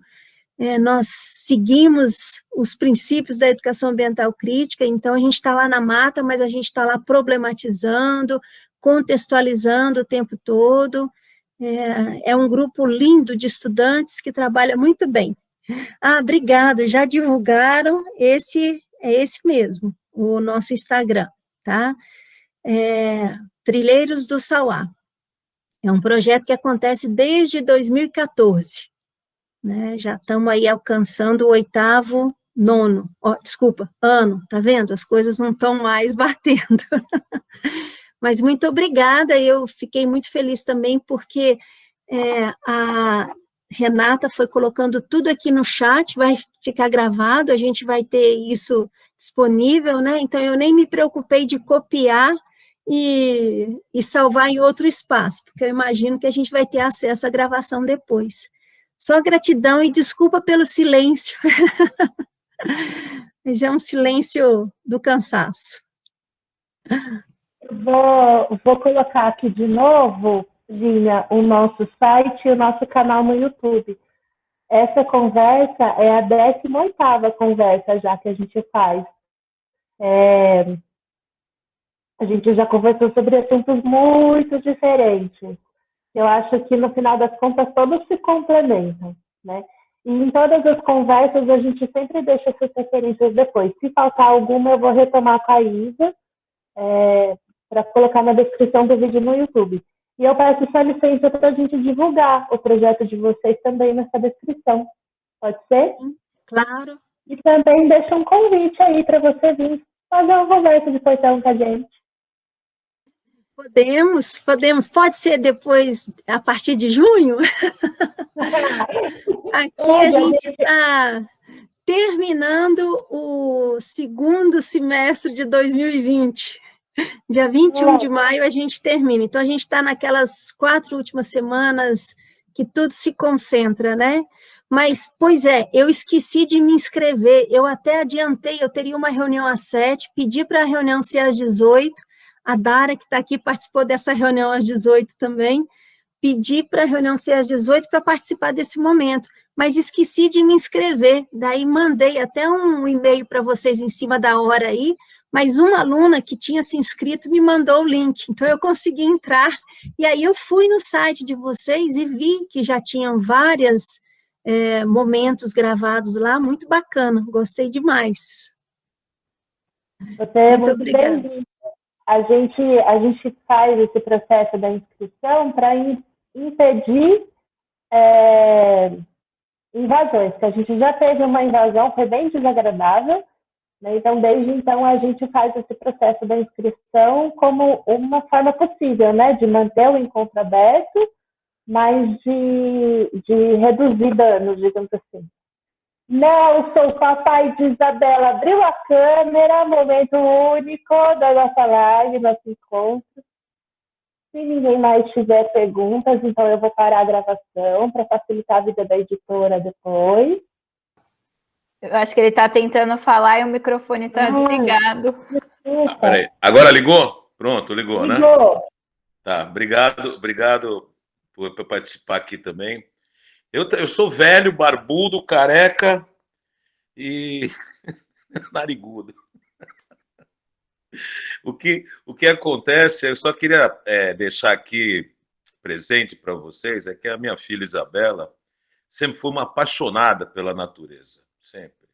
nós seguimos os princípios da educação ambiental crítica, então a gente está lá na mata, mas a gente está lá problematizando, contextualizando o tempo todo. É um grupo lindo de estudantes que trabalha muito bem. Obrigado, já divulgaram, é esse mesmo, o nosso Instagram, tá? Trilheiros do Sauá. É um projeto que acontece desde 2014, né? Já estamos aí alcançando o 8º, 9º, ano, tá vendo? As coisas não estão mais batendo. Mas muito obrigada, eu fiquei muito feliz também, porque a Renata foi colocando tudo aqui no chat, vai ficar gravado, a gente vai ter isso disponível, né? Então, eu nem me preocupei de copiar e salvar em outro espaço, porque eu imagino que a gente vai ter acesso à gravação depois. Só gratidão e desculpa pelo silêncio, mas é um silêncio do cansaço. Vou colocar aqui de novo, Gínia, o nosso site e o nosso canal no YouTube. Essa conversa é a 18ª conversa já que a gente faz. A gente já conversou sobre assuntos muito diferentes. Eu acho que, no final das contas, todos se complementam, né? E em todas as conversas, a gente sempre deixa essas referências depois. Se faltar alguma, eu vou retomar com a Isa, para colocar na descrição do vídeo no YouTube. E eu peço só licença para a gente divulgar o projeto de vocês também nessa descrição. Pode ser? Claro. E também deixa um convite aí para você vir fazer uma conversa de portão com a gente. Podemos. Pode ser depois, a partir de junho? Aqui a gente está terminando o segundo semestre de 2020. Dia 21 de maio a gente termina. Então, a gente está naquelas 4 últimas semanas que tudo se concentra, né? Mas, pois é, eu esqueci de me inscrever. Eu até adiantei, eu teria uma reunião às 7, pedi para a reunião ser às 18. A Dara, que está aqui, participou dessa reunião às 18 também. Pedi para a reunião ser às 18 para participar desse momento, mas esqueci de me inscrever. Daí mandei até um e-mail para vocês em cima da hora aí, mas uma aluna que tinha se inscrito me mandou o link, então eu consegui entrar, e aí eu fui no site de vocês e vi que já tinham vários momentos gravados lá, muito bacana, gostei demais. Você é muito obrigada. bem-vinda. A gente faz esse processo da inscrição para impedir invasões, que a gente já teve uma invasão, foi bem desagradável, né? Então, desde então, a gente faz esse processo da inscrição como uma forma possível, né, de manter o encontro aberto, mas de reduzir danos, digamos assim. Nelson, papai de Isabela, abriu a câmera, momento único da nossa live, nosso encontro. Se ninguém mais tiver perguntas, então eu vou parar a gravação para facilitar a vida da editora depois. Eu acho que ele está tentando falar e o microfone está desligado. Peraí. Agora ligou? Pronto, ligou, né? Tá, obrigado por participar aqui também. Eu sou velho, barbudo, careca e narigudo. O que acontece, eu só queria deixar aqui presente para vocês, é que a minha filha Isabela sempre foi uma apaixonada pela natureza, sempre.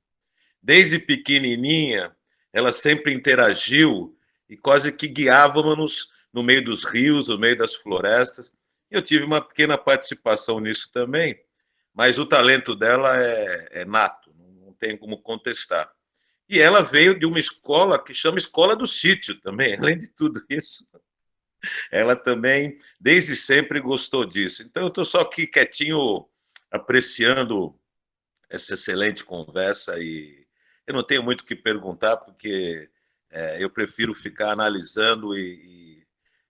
Desde pequenininha, ela sempre interagiu e quase que guiava-nos no meio dos rios, no meio das florestas. Eu tive uma pequena participação nisso também, mas o talento dela é nato, não tem como contestar. E ela veio de uma escola que chama Escola do Sítio também, além de tudo isso. Ela também, desde sempre, gostou disso. Então, eu estou só aqui quietinho, apreciando essa excelente conversa e eu não tenho muito o que perguntar, porque eu prefiro ficar analisando e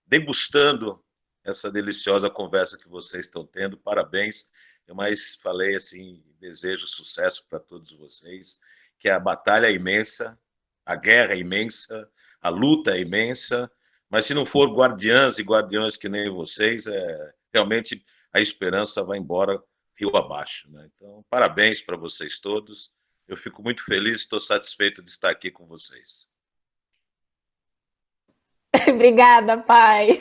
degustando essa deliciosa conversa que vocês estão tendo. Parabéns. Eu mais falei assim, desejo sucesso para todos vocês, que a batalha é imensa, a guerra é imensa, a luta é imensa, mas se não for guardiãs e guardiões que nem vocês, realmente a esperança vai embora rio abaixo, né? Então, parabéns para vocês todos. Eu fico muito feliz, estou satisfeito de estar aqui com vocês. Obrigada, pai.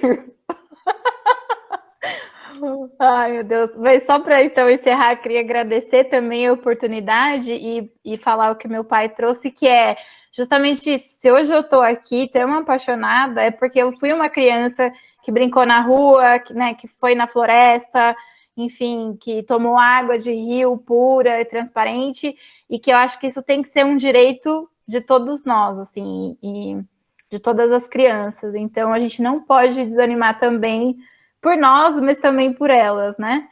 Ai, meu Deus. Mas só para então encerrar, queria agradecer também a oportunidade e falar o que meu pai trouxe, que é justamente isso. Se hoje eu estou aqui, tão apaixonada, é porque eu fui uma criança que brincou na rua, que foi na floresta, enfim, que tomou água de rio pura e transparente, e que eu acho que isso tem que ser um direito de todos nós, assim, e de todas as crianças. Então, a gente não pode desanimar também por nós, mas também por elas, né?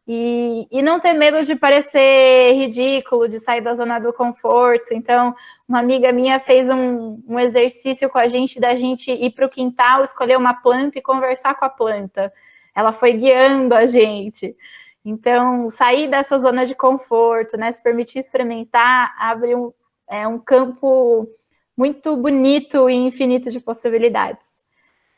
E não ter medo de parecer ridículo, de sair da zona do conforto. Então, uma amiga minha fez um exercício com a gente, da gente ir para o quintal, escolher uma planta e conversar com a planta. Ela foi guiando a gente. Então, sair dessa zona de conforto, né, se permitir experimentar, abre um campo muito bonito e infinito de possibilidades.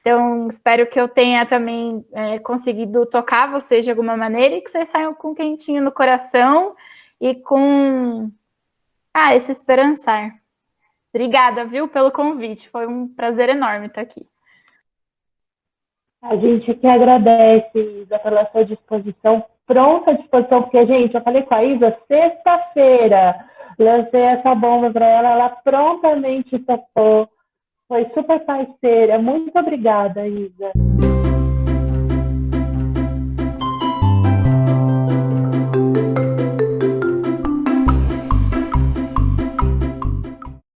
Então, espero que eu tenha também conseguido tocar vocês de alguma maneira e que vocês saiam com quentinho no coração e com esse esperançar. Obrigada, viu, pelo convite. Foi um prazer enorme estar aqui. A gente que agradece, Isa, pela sua disposição pronta à disposição, porque, gente, eu falei com a Isa sexta-feira, lancei essa bomba para ela prontamente topou, foi super parceira. Muito obrigada, Isa.